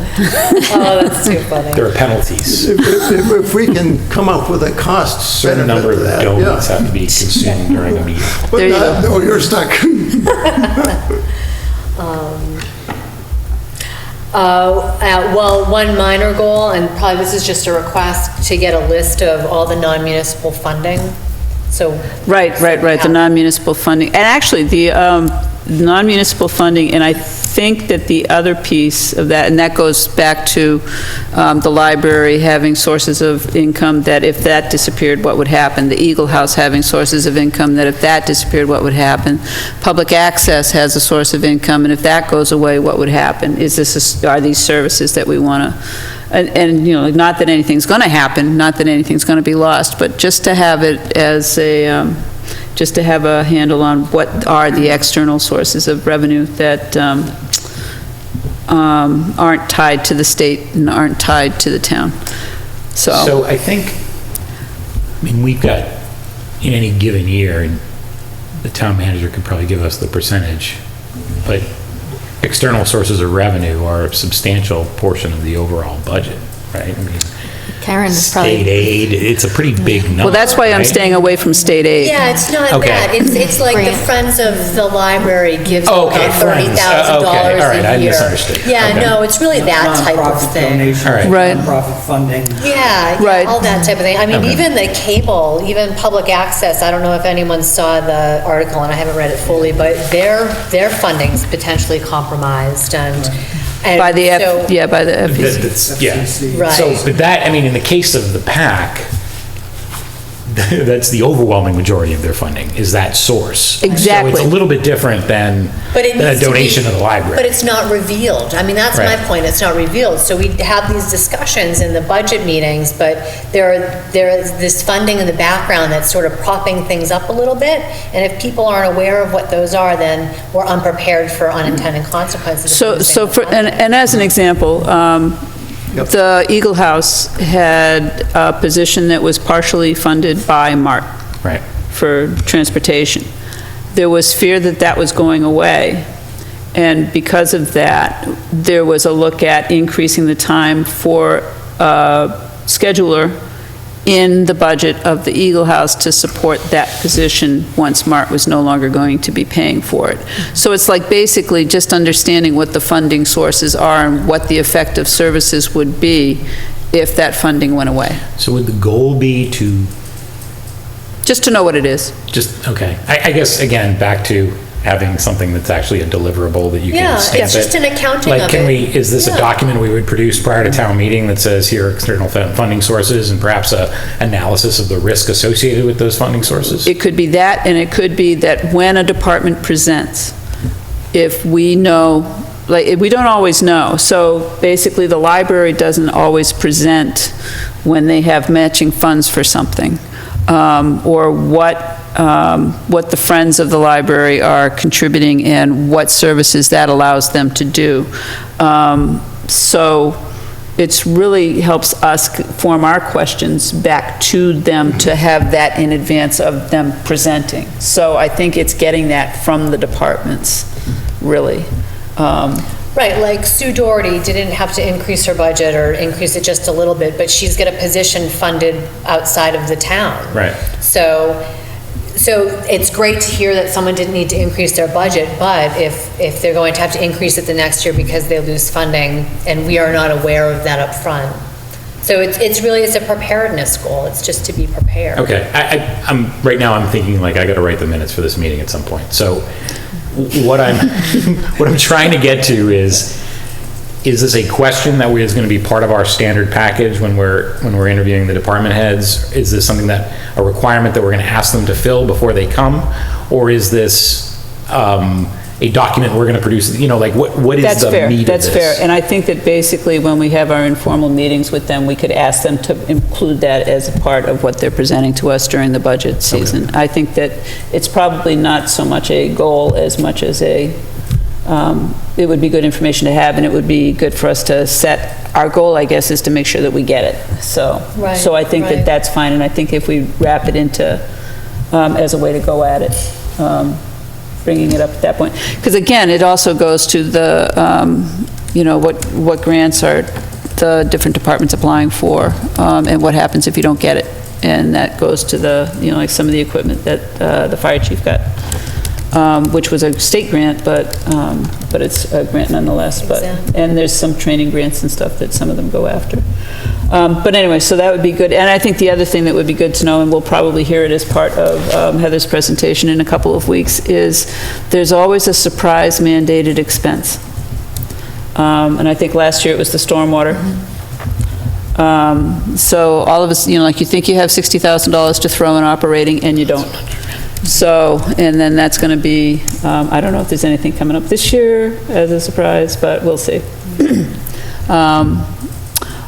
Oh, that's too funny. There are penalties. If we can come up with a cost Certain benefit number to of that, donuts yeah. have to be consumed during a meeting. But There you not- go. No, you're stuck. Well, one minor goal, and probably this is just a request, to get a list of all the non-municipal funding, so. Right, the non-municipal funding. And actually, the non-municipal funding, and I think that the other piece of that, and that goes back to the library having sources of income, that if that disappeared, what would happen? The Eagle House having sources of income, that if that disappeared, what would happen? Public access has a source of income, and if that goes away, what would happen? Are these services that we want to, and not that anything's going to happen, not that anything's going to be lost, but just to have it as a, just to have a handle on what are the external sources of revenue that aren't tied to the state and aren't tied to the town. So I think, we've got, in any given year, and the town manager could probably give us the percentage, but external sources of revenue are a substantial portion of the overall budget, right? Karen is State probably, aid, it's a pretty big number. Well, that's why I'm right? staying away from state aid. Yeah, it's not Okay. that, it's like the Grant. Friends of the Library gives Oh, about okay, Friends. $30,000 Okay, all right, I a year. misunderstood. Yeah, Okay. no, it's really that type of Nonprofit thing. donations, All right. Right. nonprofit funding. Yeah, Right. all that type of thing. I mean, Okay. even the cable, even public access, I don't know if anyone saw the article, and I haven't read it fully, but their funding's potentially compromised, and By the, so- by the FEC. That's, yeah. FCC. Right. So, but that, in the case of the PAC, that's the overwhelming majority of their funding, is that source. Exactly. So it's a little bit different than But it a needs to be- donation to the library. But it's not revealed. I mean, that's my Right. point, it's not revealed. So we have these discussions in the budget meetings, but there is this funding in the background that's sort of propping things up a little bit. And if people aren't aware of what those are, then we're unprepared for unintended consequences. of So losing the for, funding. and as an example, the Eagle House had a position that was partially funded by MART. Right. For transportation. There was fear that that was going away, and because of that, there was a look at increasing the time for a scheduler in the budget of the Eagle House to support that position once MART was no longer going to be paying for it. So it's like basically just understanding what the funding sources are and what the effective services would be if that funding went away. So would the goal be to Just to know what it is. Just, okay. I guess, again, back to having something that's actually a deliverable that you Yeah, can stamp it. it's just an accounting Like, of can it. we, is this a Yeah. document we would produce prior to town meeting that says here are external funding sources and perhaps a analysis of the risk associated with those funding sources? It could be that, and it could be that when a department presents, if we know, like, we don't always know. So basically, the library doesn't always present when they have matching funds for something, or what the Friends of the Library are contributing and what services that allows them to do. So it's really helps us form our questions back to them to have that in advance of them presenting. So I think it's getting that from the departments, really. Right, like Sue Doherty didn't have to increase her budget or increase it just a little bit, but she's got a position funded outside of the town. Right. So it's great to hear that someone didn't need to increase their budget, but if they're going to have to increase it the next year because they lose funding, and we are not aware of that up front. So it's really a preparedness goal, it's just to be prepared. Okay, right now I'm thinking like I gotta write the minutes for this meeting at some point. So what I'm trying to get to is this a question that is gonna be part of our standard package when we're interviewing the department heads? Is this something a requirement that we're gonna ask them to fill before they come? Or is this, a document we're gonna produce, like what is That's the fair, meat of that's this? fair. And I think that basically when we have our informal meetings with them, we could ask them to include that as a part of what they're presenting to us during the budget season. I think that it's probably not so much a goal as much as it would be good information to have, and it would be good for us to set, our goal, I guess, is to make sure that we get it. So I think that right. that's fine, and I think if we wrap it into, as a way to go at it, bringing it up at that point. Because again, it also goes to the, what grants are the different departments applying for, and what happens if you don't get it. And that goes to the, like some of the equipment that the fire chief got, which was a state grant, but it's a grant nonetheless. Exactly. And there's some training grants and stuff that some of them go after. But anyway, so that would be good. And I think the other thing that would be good to know, and we'll probably hear it as part of Heather's presentation in a couple of weeks, is there's always a surprise mandated expense. And I think last year it was the stormwater. So all of us, like you think you have $60,000 to throw in operating and you don't. So, and then that's going to be, I don't know if there's anything coming up this year as a surprise, but we'll see.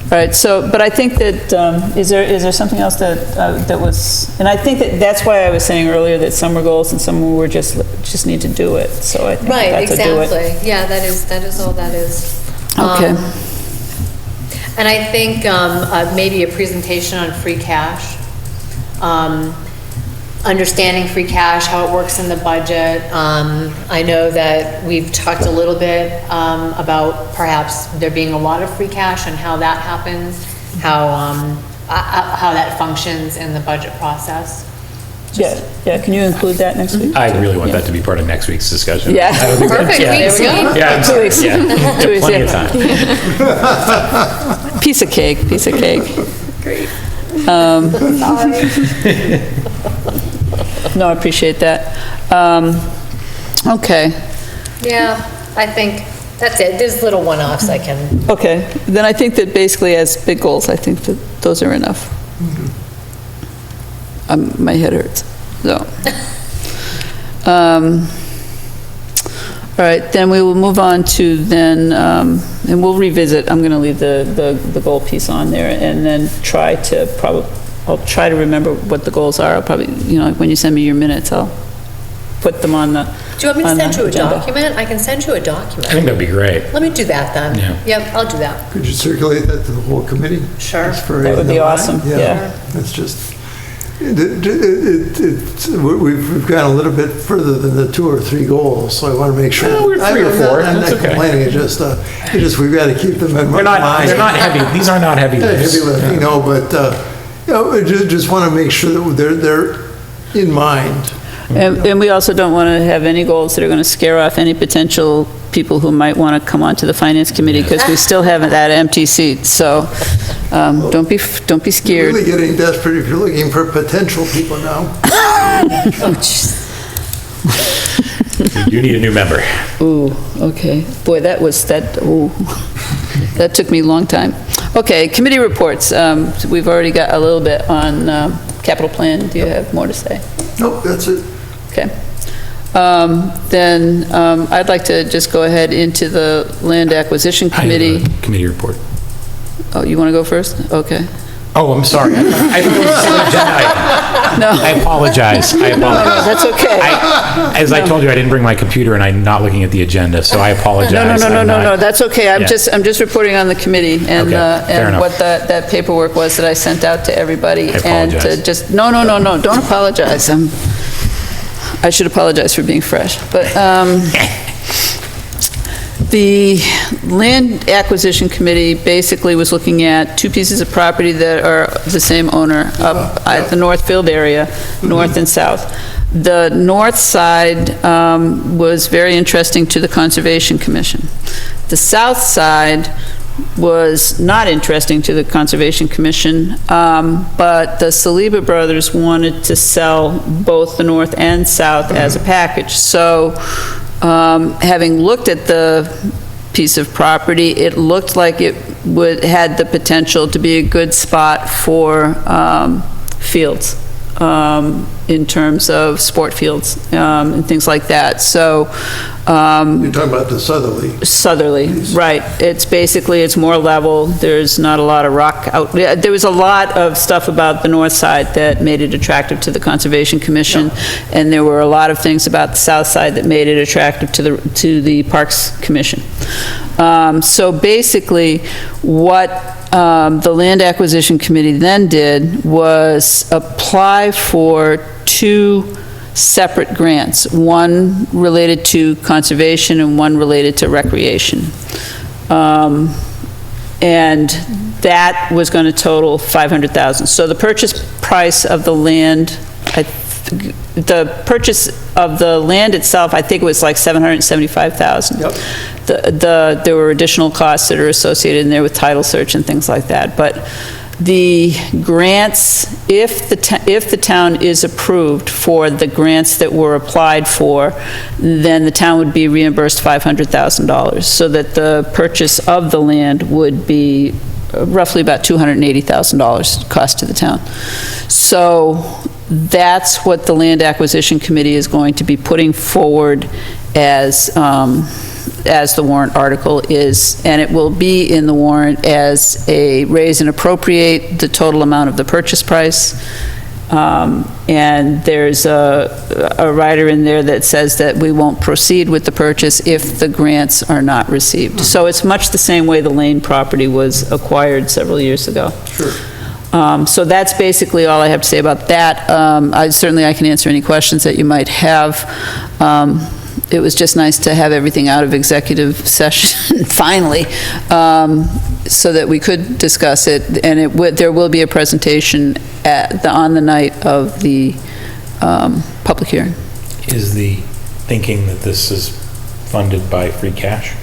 All right, so, but I think that, is there something else that was, and I think that's why I was saying earlier that some were goals and some were just need to do it, so I think Right, that's a do it. exactly. Yeah, that is all that is. Okay. And I think maybe a presentation on free cash, understanding free cash, how it works in the budget. I know that we've talked a little bit about perhaps there being a lot of free cash and how that happens, how that functions in the budget process. Yeah, can you include that next week? I really want that to be part of next week's discussion. Yeah. I would think that- Perfect, yeah. weeks, yeah. Yeah, I'm 2 sorry, weeks. yeah. 2 weeks, Plenty yeah. of time. Piece of cake. Great. No, I appreciate that. Okay, Yeah, I think that's it. There's little one-offs I can, okay. Then I think that basically as big goals, I think that those are enough. My head hurts, so. All right, then we will move on to then, and we'll revisit, I'm going to leave the goal piece on there and then try to I'll try to remember what the goals are. I'll probably, like when you send me your minutes, I'll put them on the do you want me to on send the you a agenda. document? I can send you a I document. think that'd be great. Let me do that then. Yeah. Yep, I'll do that. Could you circulate that to the whole committee? Sure. Just for That would be the line? awesome, yeah. It's just, we've gone a little bit further than the 2 or 3 goals, so I want to make sure. Well, we're 3 or 4, I'm that's not okay. complaining, it's just, we've got to keep them in They're mind. not heavy, these are not heavy lifts. Heavy lifting, no, but, I just want to make sure that they're in mind. And we also don't want to have any goals that are going to scare off any potential people who might want to come onto the finance committee, because we still have that empty seat, so don't be You're scared. really getting desperate if you're looking for potential people now. You need a new member. Ooh, okay. Boy, that took me a long time. Okay, committee reports. We've already got a little bit on capital plan. Do you have more to say? Nope, that's it. Okay. Then I'd like to just go ahead into the land acquisition I have committee. a committee report. Oh, you want to go first? Okay. Oh, I'm sorry. I thought it was an agenda item. No. I apologize. That's okay. As I told you, I didn't bring my computer and I'm not looking at the agenda, so I apologize. No, that's okay. I'm Yeah. just reporting on the committee and, Okay, fair and enough. what that paperwork was that I sent out to everybody. I And apologize. no, don't apologize. I should apologize for being fresh. But, the Land Acquisition Committee basically was looking at two pieces of property that are the same owner up at the Northfield area, north and south. The north side was very interesting to the Conservation Commission. The south side was not interesting to the Conservation Commission, but the Saliba brothers wanted to sell both the north and south as a package. So, having looked at the piece of property, it looked like it had the potential to be a good spot for fields, in terms of sport fields, and things like that. So, You're talking about the southerly, right. It's more level. There's not a lot of rock out. There was a lot of stuff about the north side that made it attractive to the Conservation Commission, and there were a lot of things about the south side that made it attractive to the Parks Commission. So basically, what the Land Acquisition Committee then did was apply for two separate grants, one related to conservation and one related to recreation. And that was going to total $500,000. So the purchase price of the land, the purchase of the land itself, I think it was like $775,000. Yep. There were additional costs that are associated in there with title search and things like that. But the grants, if the town is approved for the grants that were applied for, then the town would be reimbursed $500,000, so that the purchase of the land would be roughly about $280,000 cost to the town. So that's what the Land Acquisition Committee is going to be putting forward as the warrant article is, and it will be in the warrant as a raise and appropriate the total amount of the purchase price. And there's a rider in there that says that we won't proceed with the purchase if the grants are not received. So it's much the same way the Lane property was acquired several years ago. Sure. So that's basically all I have to say about that. I can answer any questions that you might have. It was just nice to have everything out of executive session, finally, so that we could discuss it, and there will be a presentation on the night of the public hearing. Is the thinking that this is funded by free cash?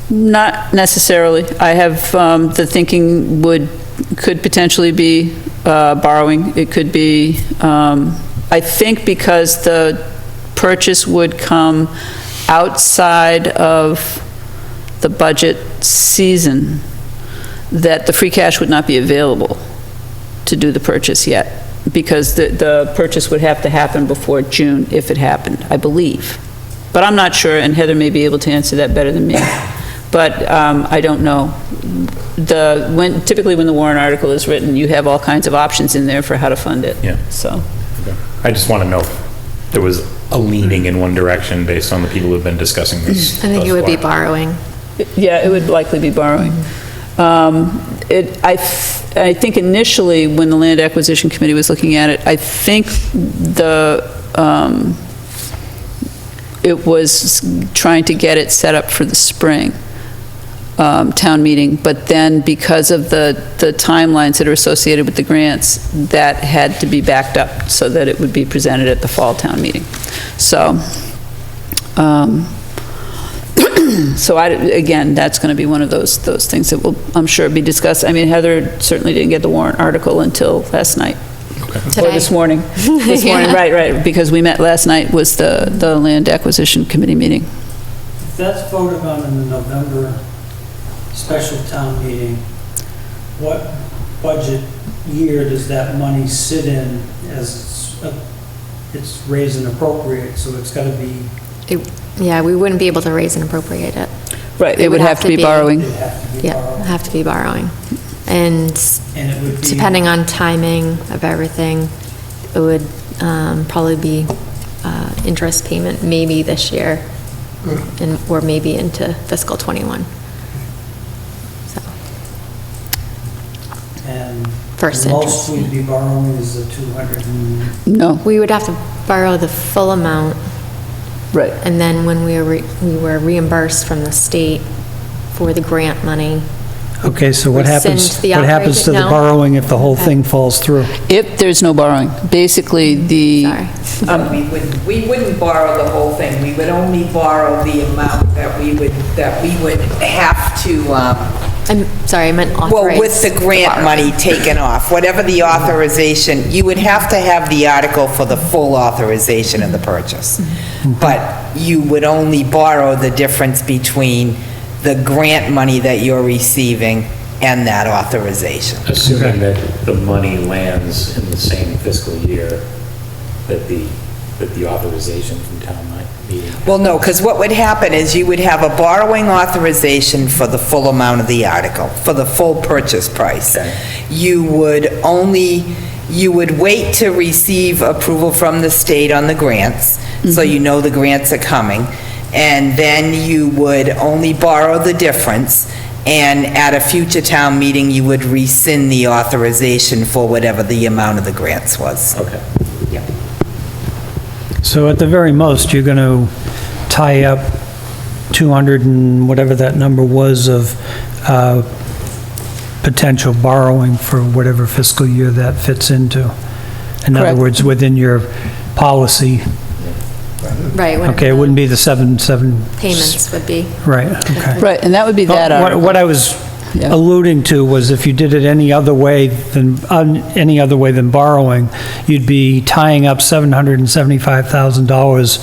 Not necessarily. I have, the thinking could potentially be borrowing. It could be, I think because the purchase would come outside of the budget season, that the free cash would not be available to do the purchase yet, because the purchase would have to happen before June if it happened, I believe. But I'm not sure, and Heather may be able to answer that better than me. But I don't know. Typically when the warrant article is written, you have all kinds of options in there for how to fund it. Yeah. So. Okay. I just want to know if there was a leaning in one direction based on the people who've been discussing this. I think thus it would be far. borrowing. Yeah, it would likely be borrowing. I think initially, when the Land Acquisition Committee was looking at it, I think it was trying to get it set up for the spring town meeting, but then because of the timelines that are associated with the grants, that had to be backed up so that it would be presented at the fall town meeting. So, again, that's going to be one of those things that will, I'm sure, be discussed. I mean, Heather certainly didn't get the warrant article until last night, Or this morning. This morning, right, because we met last night was the Land Acquisition Committee meeting. If that's voted on in the November special town meeting, what budget year does that money sit in as it's raise and appropriate, so it's gotta be, Yeah, we wouldn't be able to raise and appropriate it. Right, it would have to be borrowing. it'd have to be Yeah, borrowed? have to be borrowing. And And it would be. depending on timing of everything, it would probably be interest payment maybe this year, and or maybe into fiscal '21. So, And First the most interest. we'd be borrowing is the 200 and, No, we would have to borrow the full amount, right. and then when we were reimbursed from the state for the grant money. okay, so what happens, Rescind the what happens to the outright- no? borrowing if the whole Okay. thing falls through? If there's no borrowing, basically Sorry. We wouldn't borrow the whole thing. We would only borrow the amount that we would have to, I'm sorry, I meant authorize. well, with the grant borrowing. money taken off, whatever the authorization, you would have to have the article for the full authorization of the purchase. But you would only borrow the difference between the grant money that you're receiving and that authorization. Assuming that the money lands in the same fiscal year that the authorization from town meeting. Well, no, because what would happen is you would have a borrowing authorization for the full amount of the article, for the full purchase price. Okay. You would wait to receive approval from the state on the grants, so you know the grants are coming, and then you would only borrow the difference, and at a future town meeting, you would rescind the authorization for whatever the amount of the grants was. Okay. So at the very most, you're going to tie up 200 and whatever that number was of potential borrowing for whatever fiscal year that fits into. In other Correct. words, within your policy, Right. whatever okay, it wouldn't be the 7. Payments would be. Right, okay. Right, and that would be that What article. what I was Yeah. alluding to was if you did it any other way than borrowing, you'd be tying up $775,000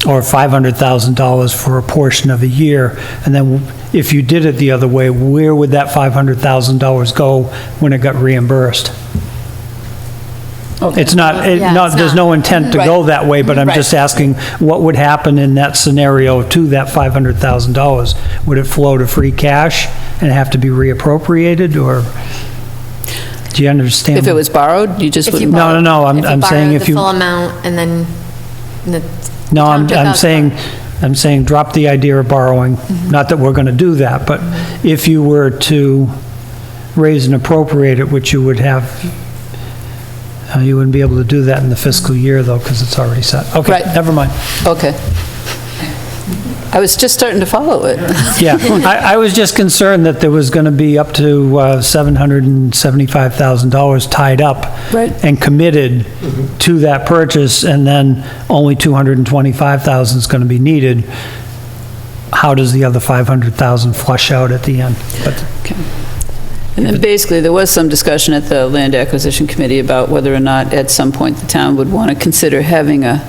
or $500,000 for a portion of a year. And then if you did it the other way, where would that $500,000 go when it got reimbursed? It's not, Yeah, it's there's not. no intent to go Right. that way, but I'm Right. just asking, what would happen in that scenario to that $500,000? Would it flow to free cash and have to be reappropriated, or, do you understand? If it was borrowed, you just If you wouldn't. No, no, no, I'm saying borrowed if you. the full amount and then the No, town took out I'm saying drop the idea of borrowing, not that we're going to do that, but if you were to raise and appropriate it, which you would have, you wouldn't be able to do that in the fiscal year, though, because it's already set. Okay, Right. never mind. Okay. I was just starting to follow it. Yeah, I was just concerned that there was going to be up to $775,000 tied up Right. and committed to that purchase, and then only $225,000 is going to be needed. How does the other $500,000 flush out at the end? But And then basically, there was some discussion at the Land Acquisition Committee about whether or not at some point the town would want to consider having a,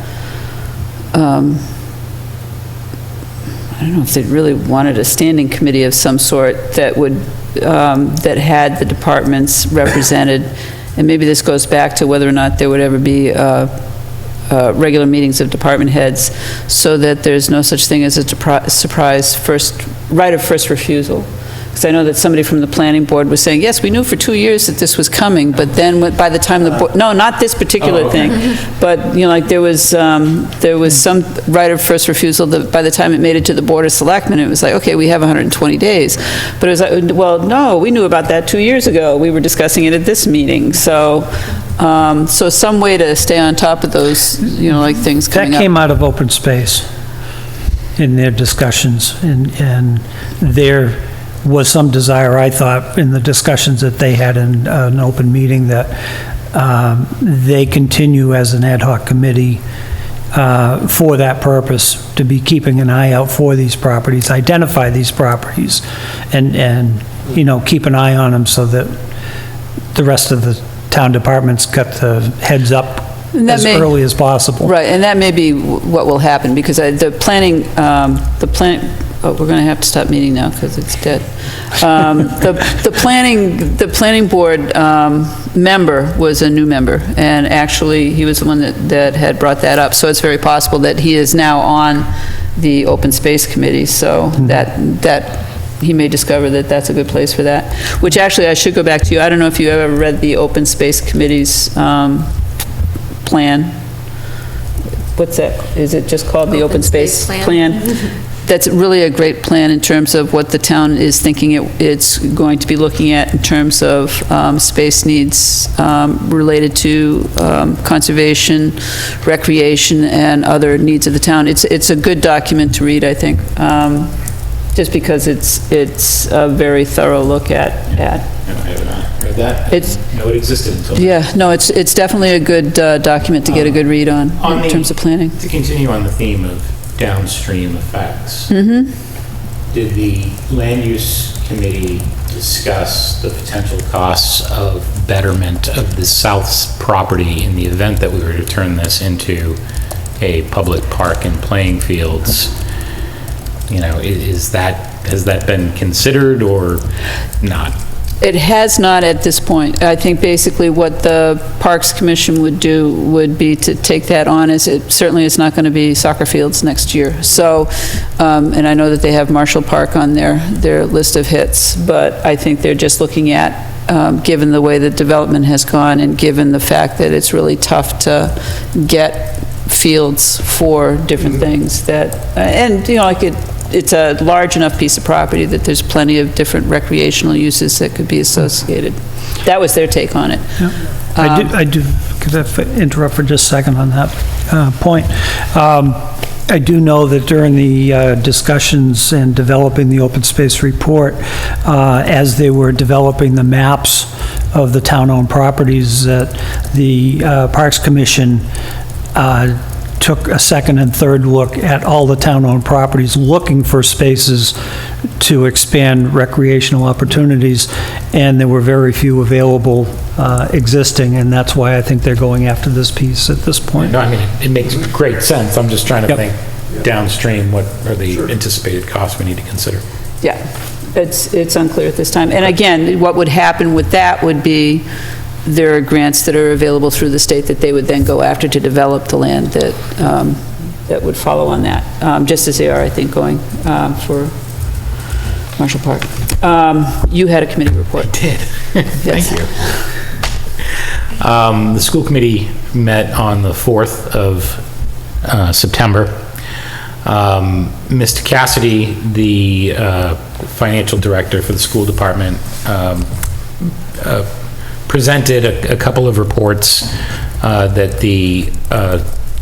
I don't know if they really wanted a standing committee of some sort that would, that had the departments represented. And maybe this goes back to whether or not there would ever be regular meetings of department heads, so that there's no such thing as a surprise right of first refusal. Because I know that somebody from the planning board was saying, yes, we knew for 2 years that this was coming, but then by the time the board, no, not this particular thing, but, you know, like there was some right of first refusal that by the time it made it to the Board of Selectmen, it was like, okay, we have 120 days. But it was like, well, no, we knew about that 2 years ago. We were discussing it at this meeting. So some way to stay on top of those, you know, like things coming that up. came out of open space in their discussions, and there was some desire, I thought, in the discussions that they had in an open meeting, that they continue as an ad hoc committee for that purpose, to be keeping an eye out for these properties, identify these properties, and you know, keep an eye on them so that the rest of the town departments got the heads up And that as may- early as possible. Right, and that may be what will happen, because the planning, oh, we're going to have to stop meeting now because it's dead. The planning board member was a new member, and actually, he was the one that had brought that up, so it's very possible that he is now on the Open Space Committee, so that he may discover that that's a good place for that. Which actually, I should go back to you, I don't know if you ever read the Open Space Committee's plan. What's that? Is it just called the Open Space Plan? That's really a great plan in terms of what the town is thinking it's going to be looking at in terms of space needs related to conservation, recreation, and other needs of the town. It's a good document to read, I think, just because it's a very thorough look at. No, I have not read that. I know it existed until. Yeah, no, it's definitely a good document to get a good read on in terms of planning. To continue on the theme of downstream effects. Did the land use committee discuss the potential costs of betterment of the south's property in the event that we were to turn this into a public park and playing fields? You know, has that been considered or not? It has not at this point. I think basically what the Parks Commission would do would be to take that on, as it certainly is not going to be soccer fields next year. So, and I know that they have Marshall Park on their list of hits, but I think they're just looking at, given the way the development has gone and given the fact that it's really tough to get fields for different things that, and, you know, like it's a large enough piece of property that there's plenty of different recreational uses that could be associated. That was their take on it. I do, could I interrupt for just a second on that point? I do know that during the discussions and developing the open space report, as they were developing the maps of the town-owned properties, that the Parks Commission took a second and third look at all the town-owned properties, looking for spaces to expand recreational opportunities, and there were very few available existing, and that's why I think they're going after this piece at this point. No, I mean, it makes great sense. I'm just trying to Yep. think downstream, what are the anticipated costs we need to consider? Yeah, it's unclear at this time. And again, what would happen with that would be, there are grants that are available through the state that they would then go after to develop the land that would follow on that, just as they are, I think, going for Marshall Park. You had a committee report. I did. Yes. Thank you. The school committee met on the 4th of September. Mr. Cassidy, the financial director for the school department, presented a couple of reports that the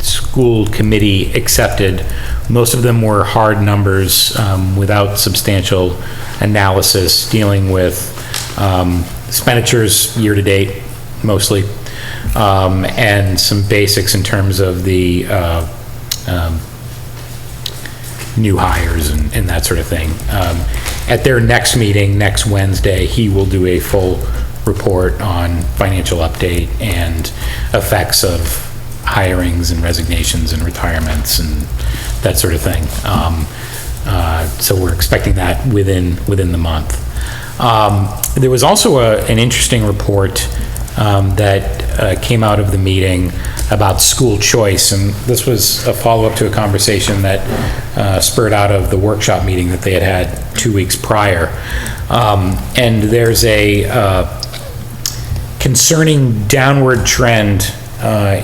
school committee accepted. Most of them were hard numbers without substantial analysis, dealing with expenditures year-to-date, mostly, and some basics in terms of the new hires and that sort of thing. At their next meeting, next Wednesday, he will do a full report on financial update and effects of hirings and resignations and retirements and that sort of thing. So we're expecting that within the month. There was also an interesting report that came out of the meeting about school choice, and this was a follow-up to a conversation that spurred out of the workshop meeting that they had 2 weeks prior. And there's a concerning downward trend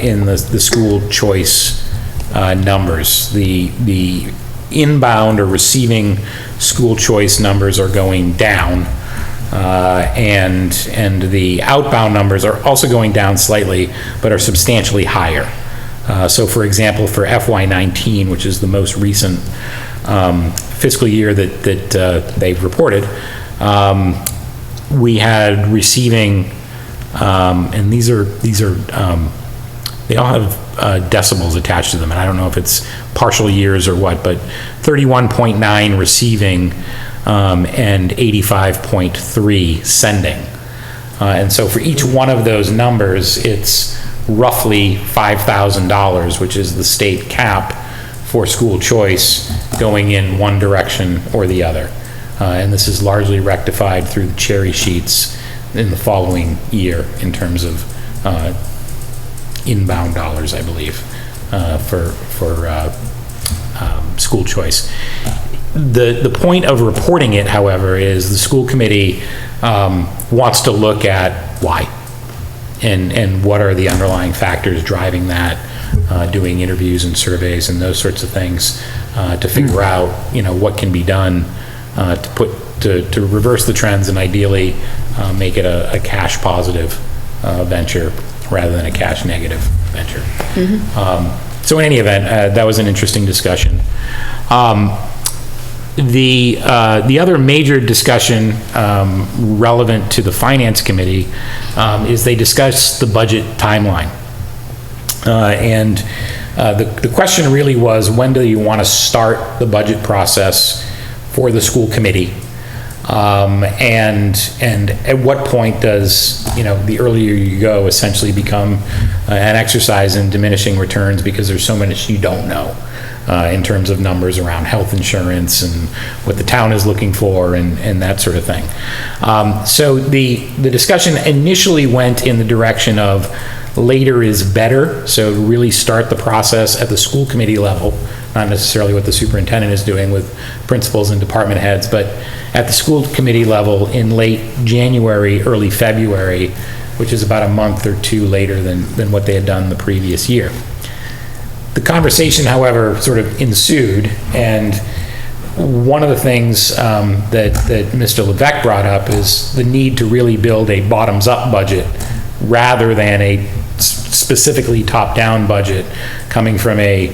in the school choice numbers. The inbound or receiving school choice numbers are going down, and the outbound numbers are also going down slightly, but are substantially higher. So for example, for FY19, which is the most recent fiscal year that they've reported, we had receiving, and these are they all have decimals attached to them, and I don't know if it's partial years or what, but 31.9 receiving and 85.3 sending. And so for each one of those numbers, it's roughly $5,000, which is the state cap for school choice going in one direction or the other. And this is largely rectified through the cherry sheets in the following year in terms of inbound dollars, I believe, for school choice. The point of reporting it, however, is the school committee wants to look at why and what are the underlying factors driving that, doing interviews and surveys and those sorts of things to figure out, what can be done to reverse the trends and ideally make it a cash positive venture rather than a cash negative venture. So in any event, that was an interesting discussion. The other major discussion relevant to the Finance Committee is they discussed the budget timeline. And the question really was, when do you want to start the budget process for the school committee? And at what point does, the earlier you go essentially become an exercise in diminishing returns because there's so much you don't know in terms of numbers around health insurance and what the town is looking for and that sort of thing. So the discussion initially went in the direction of later is better, so really start the process at the school committee level, not necessarily what the superintendent is doing with principals and department heads, but at the school committee level in late January, early February, which is about a month or two later than what they had done the previous year. The conversation, however, sort of ensued, and one of the things that Mr. Levesque brought up is the need to really build a bottoms-up budget rather than a specifically top-down budget coming from a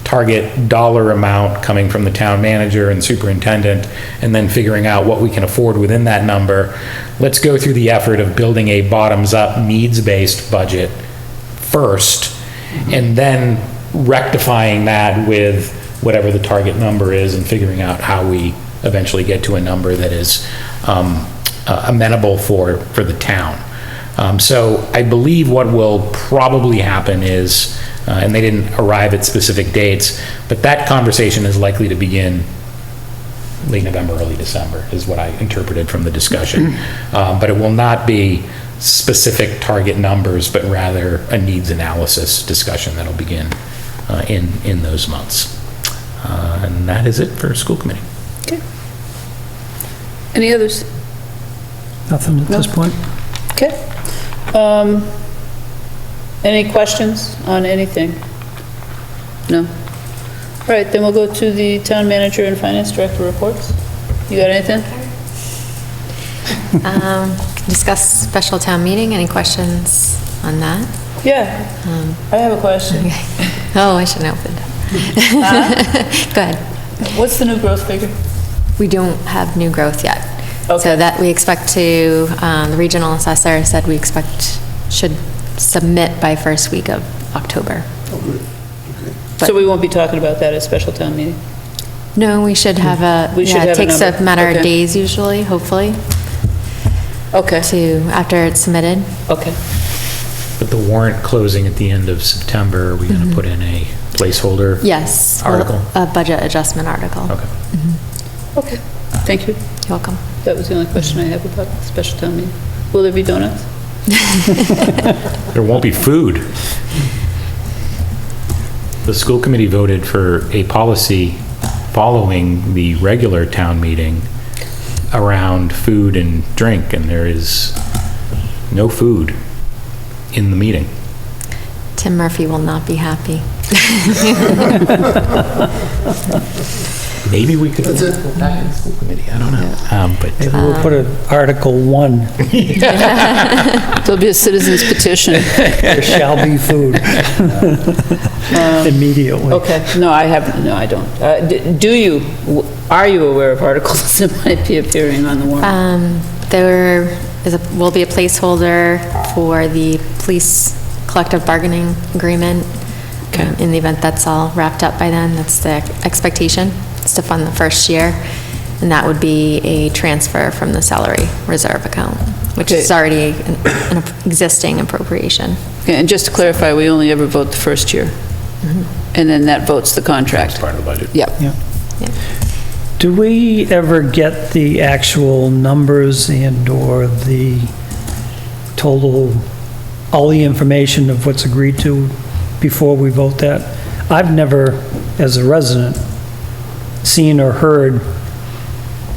target dollar amount coming from the town manager and superintendent, and then figuring out what we can afford within that number. Let's go through the effort of building a bottoms-up needs-based budget first, and then rectifying that with whatever the target number is and figuring out how we eventually get to a number that is amenable for the town. So I believe what will probably happen is, and they didn't arrive at specific dates, but that conversation is likely to begin late November, early December, is what I interpreted from the discussion. But it will not be specific target numbers, but rather a needs analysis discussion that'll begin in those months. And that is it for school committee. Okay. Any others? Nothing at this point? Okay. Any questions on anything? No? All right, then we'll go to the town manager and finance director reports. You got anything? Discuss special town meeting, any questions on that? Yeah, I have a question. Oh, I shouldn't open it. Go ahead. What's the new growth figure? We don't have new growth yet. Okay. So that we expect to, the regional assessor said we should submit by first week of October. So we won't be talking about that at special town meeting? No, we should have We should have it a takes number. a matter Okay. of days usually, hopefully, Okay, after it's submitted. okay. But the warrant closing at the end of September, are we going to put in a placeholder? Yes. Article? A budget adjustment article. Okay. Okay, thank you. You're welcome. That was the only question I have about the special town meeting. Will there be donuts? There won't be food. The school committee voted for a policy following the regular town meeting around food and drink, and there is no food in the meeting. Tim Murphy will not be happy. Maybe we could That's it. go back in the school committee, I don't know. But Maybe we'll put an Article 1, There'll be a citizen's petition. there shall be food. Immediately. Okay, no, I haven't, no, I don't. Are you aware of articles that might be appearing on the warrant? There will be a placeholder for the police collective bargaining agreement. Okay. In the event that's all wrapped up by then, that's the expectation, is to fund the first year. and that would be a transfer from the salary reserve account, which is Okay. already an existing appropriation. Okay, and just to clarify, we only ever vote the first year. And then that votes the contract. Part of the budget. Yep. Do we ever get the actual numbers and/or the total, all the information of what's agreed to before we vote that? I've never, as a resident, seen or heard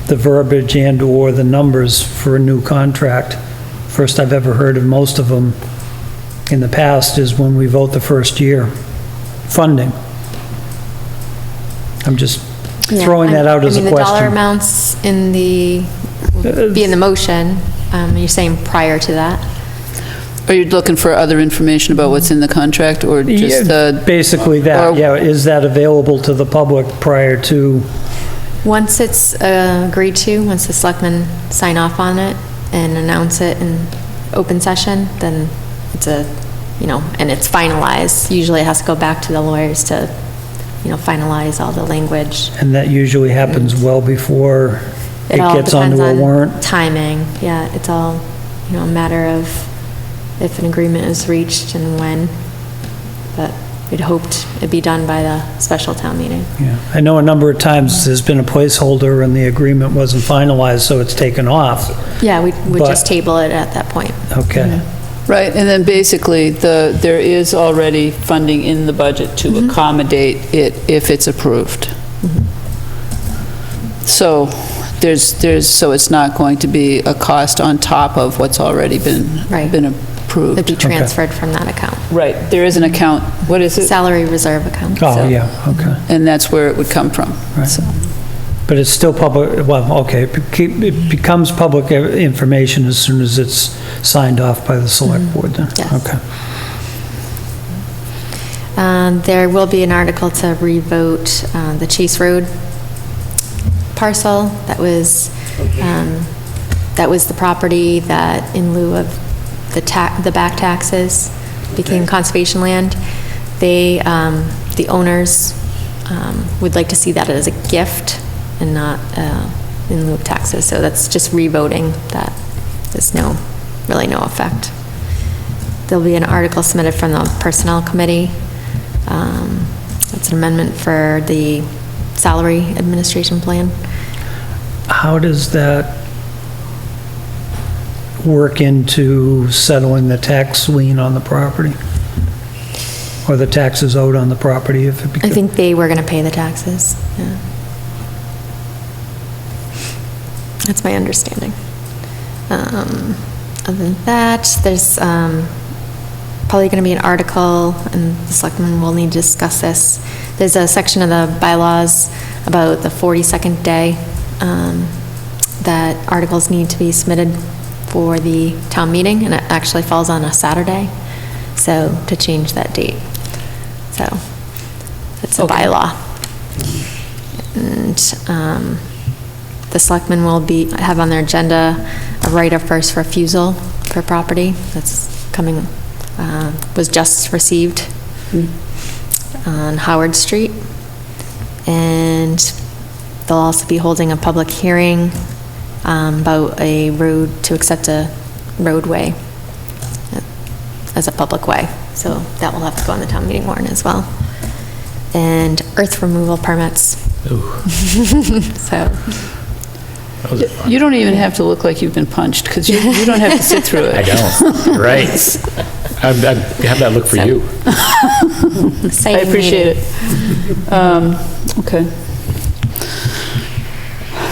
the verbiage and/or the numbers for a new contract. First I've ever heard of most of them in the past is when we vote the first year funding. I'm just throwing that out as a I mean, the dollar question. amounts in the, be in the motion, you're saying prior to that? Are you looking for other information about what's in the contract, or just the? Basically that, or- yeah. Is that available to the public prior to? Once it's agreed to, once the selectmen sign off on it and announce it in open session, then it's and it's finalized. Usually it has to go back to the lawyers to, finalize all the language. And that usually happens well before it all gets depends onto a on warrant? timing, yeah, it's all, a matter of if an agreement is reached and when, but we'd hoped it'd be done by the special town meeting. Yeah. I know a number of times there's been a placeholder and the agreement wasn't finalized, so it's taken off. Yeah, we would But- just table it at that point. Okay. Right, and then basically, there is already funding in the budget to accommodate it if it's approved. So so it's not going to be a cost on top of what's already Right. been approved. It'd be transferred from that account. Right, there is an account, what is it? Salary reserve account. Oh, So- yeah, okay. And that's where it would come from. Right. So- But it's still public, well, okay, it becomes public information as soon as it's signed off by the select board then? Yes. Okay. There will be an article to revote the Chase Road parcel. That was the property that in lieu of the back taxes became conservation land. They, the owners would like to see that as a gift and not in lieu of taxes. So that's just revoting that. There's really no effect. There'll be an article submitted from the Personnel Committee. It's an amendment for the salary administration plan. How does that work into settling the tax lien on the property? Or the taxes owed on the property if it I becomes? think they were going to pay the taxes, yeah. That's my understanding. Other than that, there's probably going to be an article, and the selectmen will need to discuss this. There's a section of the bylaws about the 42nd day that articles need to be submitted for the town meeting, and it actually falls on a Saturday, so to change that date. So, it's a bylaw. And the selectmen will have on their agenda a right of first refusal for property that's coming, was just received on Howard Street. And they'll also be holding a public hearing about a road, to accept a roadway as a public way. So that will have to go on the town meeting warrant as well. And earth removal permits. So, Those are fun. You don't even have to look like you've been punched, because you don't have to sit through it. I don't, right. I'd have that look for you. I appreciate it. Okay.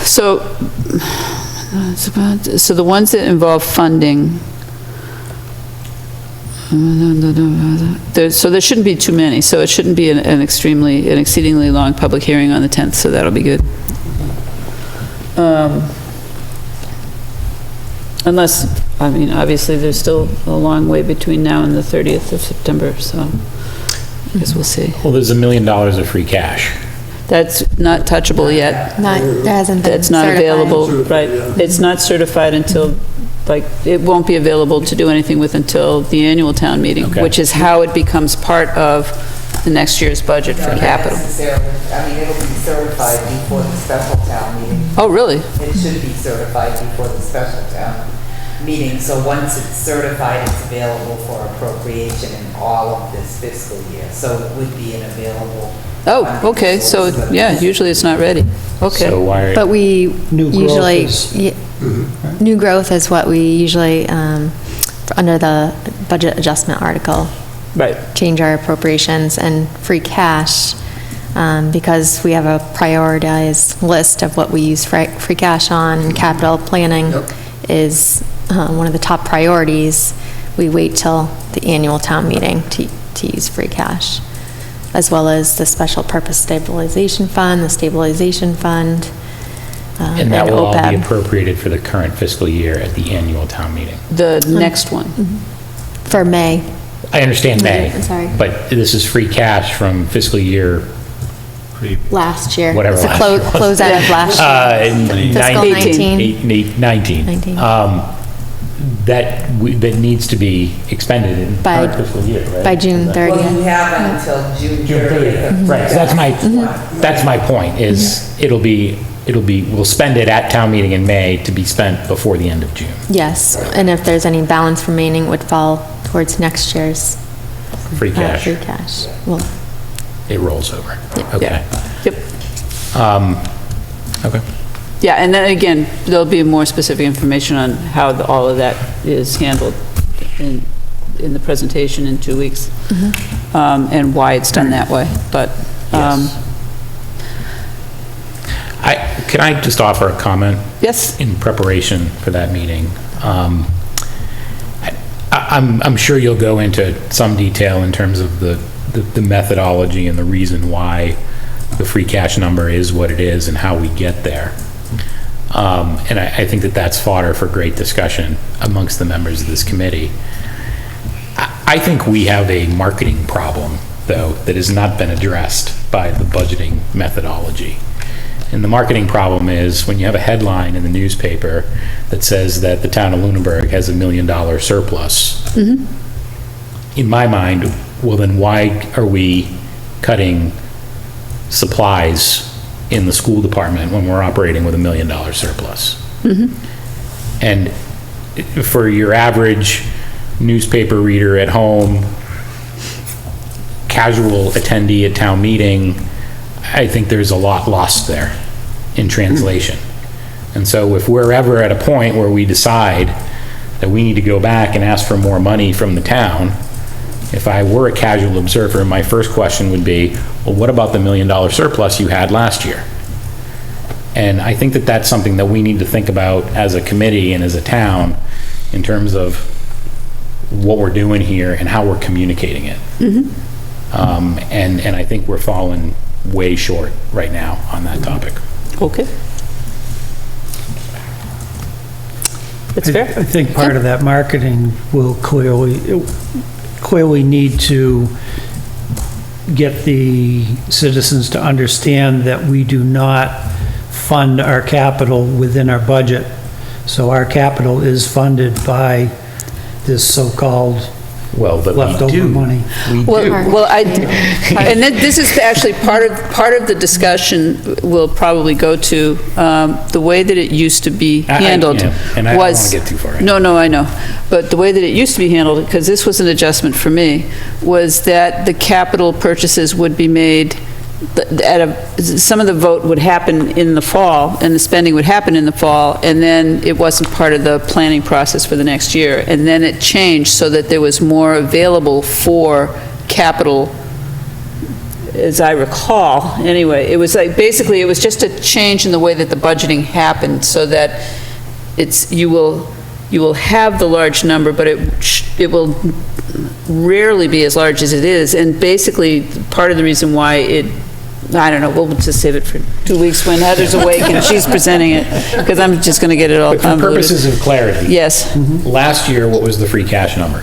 So the ones that involve funding, so there shouldn't be too many, so it shouldn't be an exceedingly long public hearing on the 10th, so that'll be good. Unless, obviously, there's still a long way between now and the 30th of September, so I guess we'll see. Well, there's $1 million of free cash. That's not touchable yet. that hasn't been That's not certified. available, right? Yeah. It's not certified until, it won't be available to do anything with until the annual town meeting, Okay. which is how it becomes part of the next year's budget for Not capital. necessarily. I mean, it'll be certified before the special town meeting. Oh, really? It should be certified before the special town meeting, so once it's certified, it's available for appropriation in all of this fiscal year. So it would be an available. Oh, okay, so, yeah, usually it's not ready. So Okay. why, But we New growth usually, is- new growth is what we usually, under the budget adjustment article, Right. change our appropriations and free cash, because we have a prioritized list of what we use free cash on. Capital planning is one of the top priorities. We wait till the annual town meeting to use free cash, as well as the special purpose stabilization fund, the stabilization fund, and that will all be OPEB. appropriated for the current fiscal year at the annual town meeting. The next one. For May. I understand May. I'm sorry. But this is free cash from fiscal year, Last year. Whatever It's a last year was. close out of last year. Fiscal 19. 19. 19. That needs to be expended in By- current fiscal year, right? By June Well, you 30th. have until June June 30th. 30th, right, so that's my point, is we'll spend it at town meeting in May to be spent before the end of June. Yes, and if there's any balance remaining, it would fall towards next year's Free cash, free cash. Well, it rolls over. Okay. Yeah. Yep. Okay. Yeah, and then again, there'll be more specific information on how all of that is handled in the presentation in 2 weeks, and why it's done that way, but, Yes. Can I just offer a comment? yes, In preparation for that meeting? I'm sure you'll go into some detail in terms of the methodology and the reason why the free cash number is what it is and how we get there. And I think that that's fodder for great discussion amongst the members of this committee. I think we have a marketing problem, though, that has not been addressed by the budgeting methodology. And the marketing problem is when you have a headline in the newspaper that says that the town of Lunenburg has $1 million surplus. In my mind, well, then why are we cutting supplies in the school department when we're operating with $1 million surplus? And for your average newspaper reader at home, casual attendee at town meeting, I think there's a lot lost there in translation. And so if we're ever at a point where we decide that we need to go back and ask for more money from the town, if I were a casual observer, my first question would be, well, what about the $1 million surplus you had last year? And I think that that's something that we need to think about as a committee and as a town in terms of what we're doing here and how we're communicating it. And I think we're falling way short right now on that topic. okay. That's fair. I think part of that marketing will clearly need to get the citizens to understand that we do not fund our capital within our budget. So our capital is funded by this so-called Well, but we leftover do. money. We do. Well, and this is actually part of the discussion we'll probably go to, the way that it used to be handled was... And I don't want to get too far. No, I know. But the way that it used to be handled, because this was an adjustment for me, was that the capital purchases would be made, some of the vote would happen in the fall, and the spending would happen in the fall, and then it wasn't part of the planning process for the next year. And then it changed so that there was more available for capital, as I recall. Anyway, it was like, basically, it was just a change in the way that the budgeting happened, so that you will have the large number, but it will rarely be as large as it is. And basically, part of the reason why I don't know, we'll just save it for 2 weeks when Heather's awake and she's presenting it, because I'm just going to get it all But for convoluted. purposes of clarity. Yes. Last year, what was the free cash number?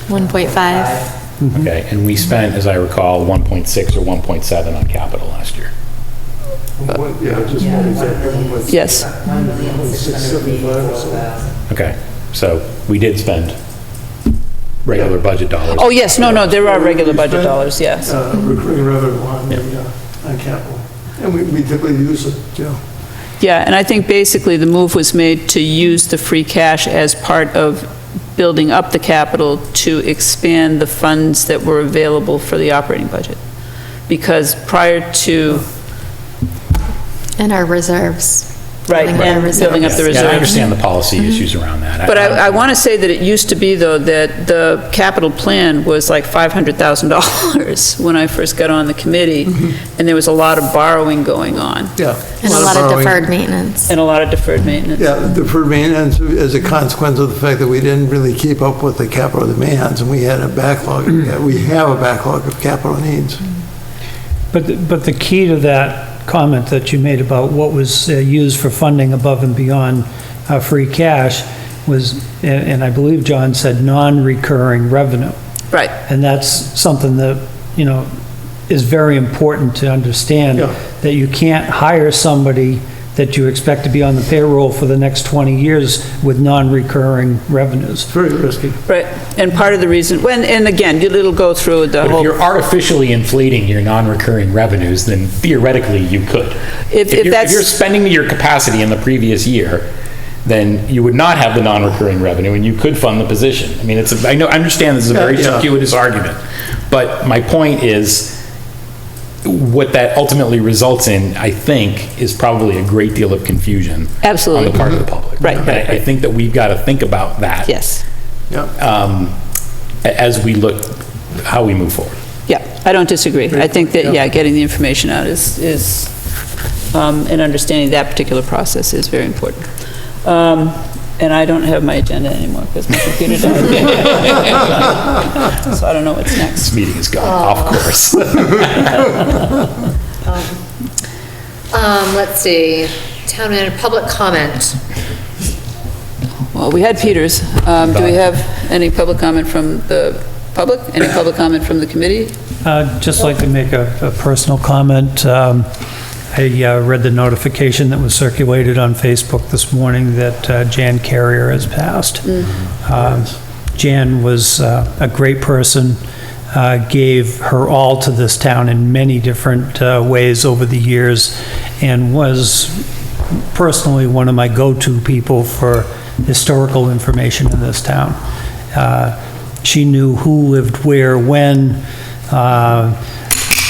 1.5. Okay, and we spent, as I recall, 1.6 or 1.7 on capital last year. Yes. Okay, so we did spend regular budget dollars. Oh, yes, no, there are regular budget dollars, yes. Recurring revenue on capital. And we typically use it, yeah. Yeah, and I think basically the move was made to use the free cash as part of building up the capital to expand the funds that were available for the operating budget. Because prior to, And our reserves. right, Building our and reserves. building up the Yeah, I reserves. understand the policy issues around that. But I want to say that it used to be, though, that the capital plan was like $500,000 when I first got on the committee, and there was a lot of borrowing going on, Yeah. And a lot of borrowing. deferred maintenance. and a lot of deferred maintenance. Yeah, deferred maintenance as a consequence of the fact that we didn't really keep up with the capital demands, and we had a backlog, we have a backlog of capital needs. But the key to that comment that you made about what was used for funding above and beyond free cash was, and I believe John said, non-recurring revenue. Right. And that's something that, is very important to understand, Yeah. that you can't hire somebody that you expect to be on the payroll for the next 20 years with non-recurring revenues. It's very risky. Right, and part of the reason, and again, it'll go through the But if whole, you're artificially inflating your non-recurring revenues, then theoretically you could. If If that's- you're spending your capacity in the previous year, then you would not have the non-recurring revenue and you could fund the position. I mean, I understand this is a very Yeah. circuitous argument, but my point is, what that ultimately results in, I think, is probably a great deal of confusion. Absolutely. On the part of the public. Right, And right, I think that we've got to think about that. yes, Yeah. As we look, how we move forward. yeah, I don't disagree. I think that, yeah, getting the information out is, and understanding that particular process is very important. And I don't have my agenda anymore because my computer died. So I don't know what's next. This meeting has gone off course. Let's see, town manager, public comment. Well, we had Peters. Do we have any public comment from the public? Any public comment from the committee? Just like to make a personal comment. I read the notification that was circulated on Facebook this morning that Jan Carrier has passed. Jan was a great person, gave her all to this town in many different ways over the years, and was personally one of my go-to people for historical information in this town. She knew who lived where, when.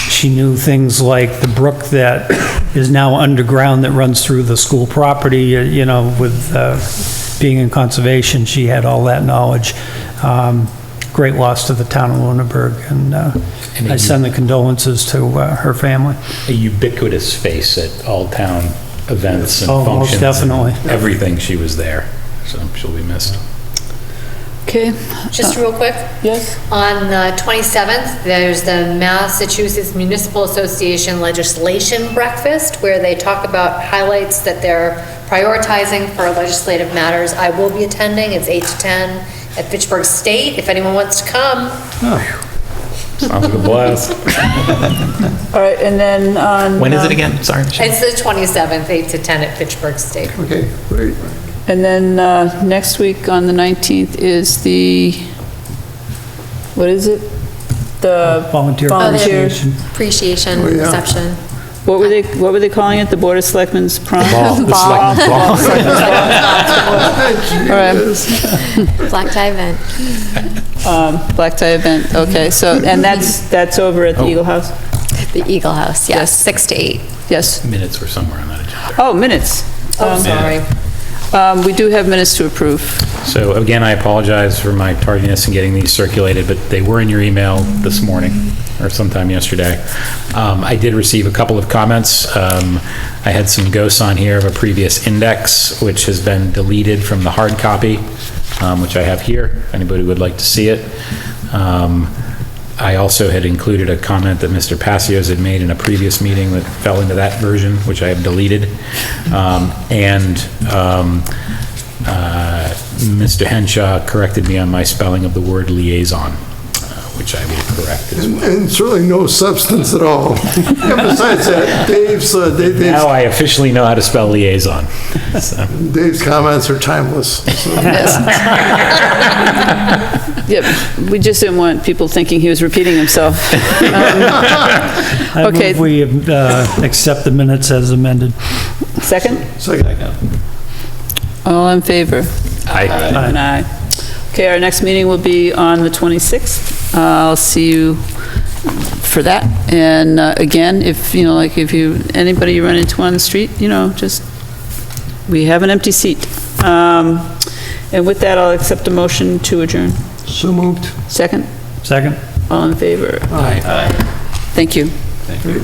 She knew things like the brook that is now underground that runs through the school property, with being in conservation, she had all that knowledge. Great loss to the town of Lunenburg, and I send the condolences to her family. A ubiquitous face at all town events and Oh, most functions. definitely. and Everything, she was there, so she'll be missed. Okay. Just real quick. Yes? On the 27th, there's the Massachusetts Municipal Association Legislation Breakfast, where they talk about highlights that they're prioritizing for legislative matters. I will be attending. It's 8 to 10 at Fitchburg State, if anyone wants to come. Sounds like a blast. All right, and then on... When is it again? Sorry. Michelle. It's the 27th, 8 to 10 at Fitchburg State. Okay, great. And then next week on the 19th is the, what is it? The Volunteer volunteer. appreciation. Appreciation, Oh, yeah. reception. What were they calling it? The Board of Selectmen's prom? Ball, the selectmen's ball. All right, Black tie event. black tie event, okay, so, and that's over at the Eagle House? The Eagle House, yes, Yes. 6 to 8. Yes. Minutes were somewhere on that agenda. Oh, minutes. Oh, sorry. We do have minutes to approve. So again, I apologize for my tardiness in getting these circulated, but they were in your email this morning, or sometime yesterday. I did receive a couple of comments. I had some ghosts on here of a previous index, which has been deleted from the hard copy, which I have here, if anybody would like to see it. I also had included a comment that Mr. Passios had made in a previous meeting that fell into that version, which I have deleted. Mr. Henshaw corrected me on my spelling of the word liaison, which I will correct as well. And certainly no substance at all. And besides that, Now I officially know how to spell liaison. So. Dave's comments are timeless. So. Yep, we just didn't want people thinking he was repeating himself. I Okay. move we accept the minutes as amended. Second? Second. All in favor? Aye. And aye. Okay, our next meeting will be on the 26th. I'll see you for that. And again, if, anybody you run into on the street, just, we have an empty seat. And with that, I'll accept a motion to adjourn. So moved. Second? Second? All in favor? Aye. Thank you. Thank you.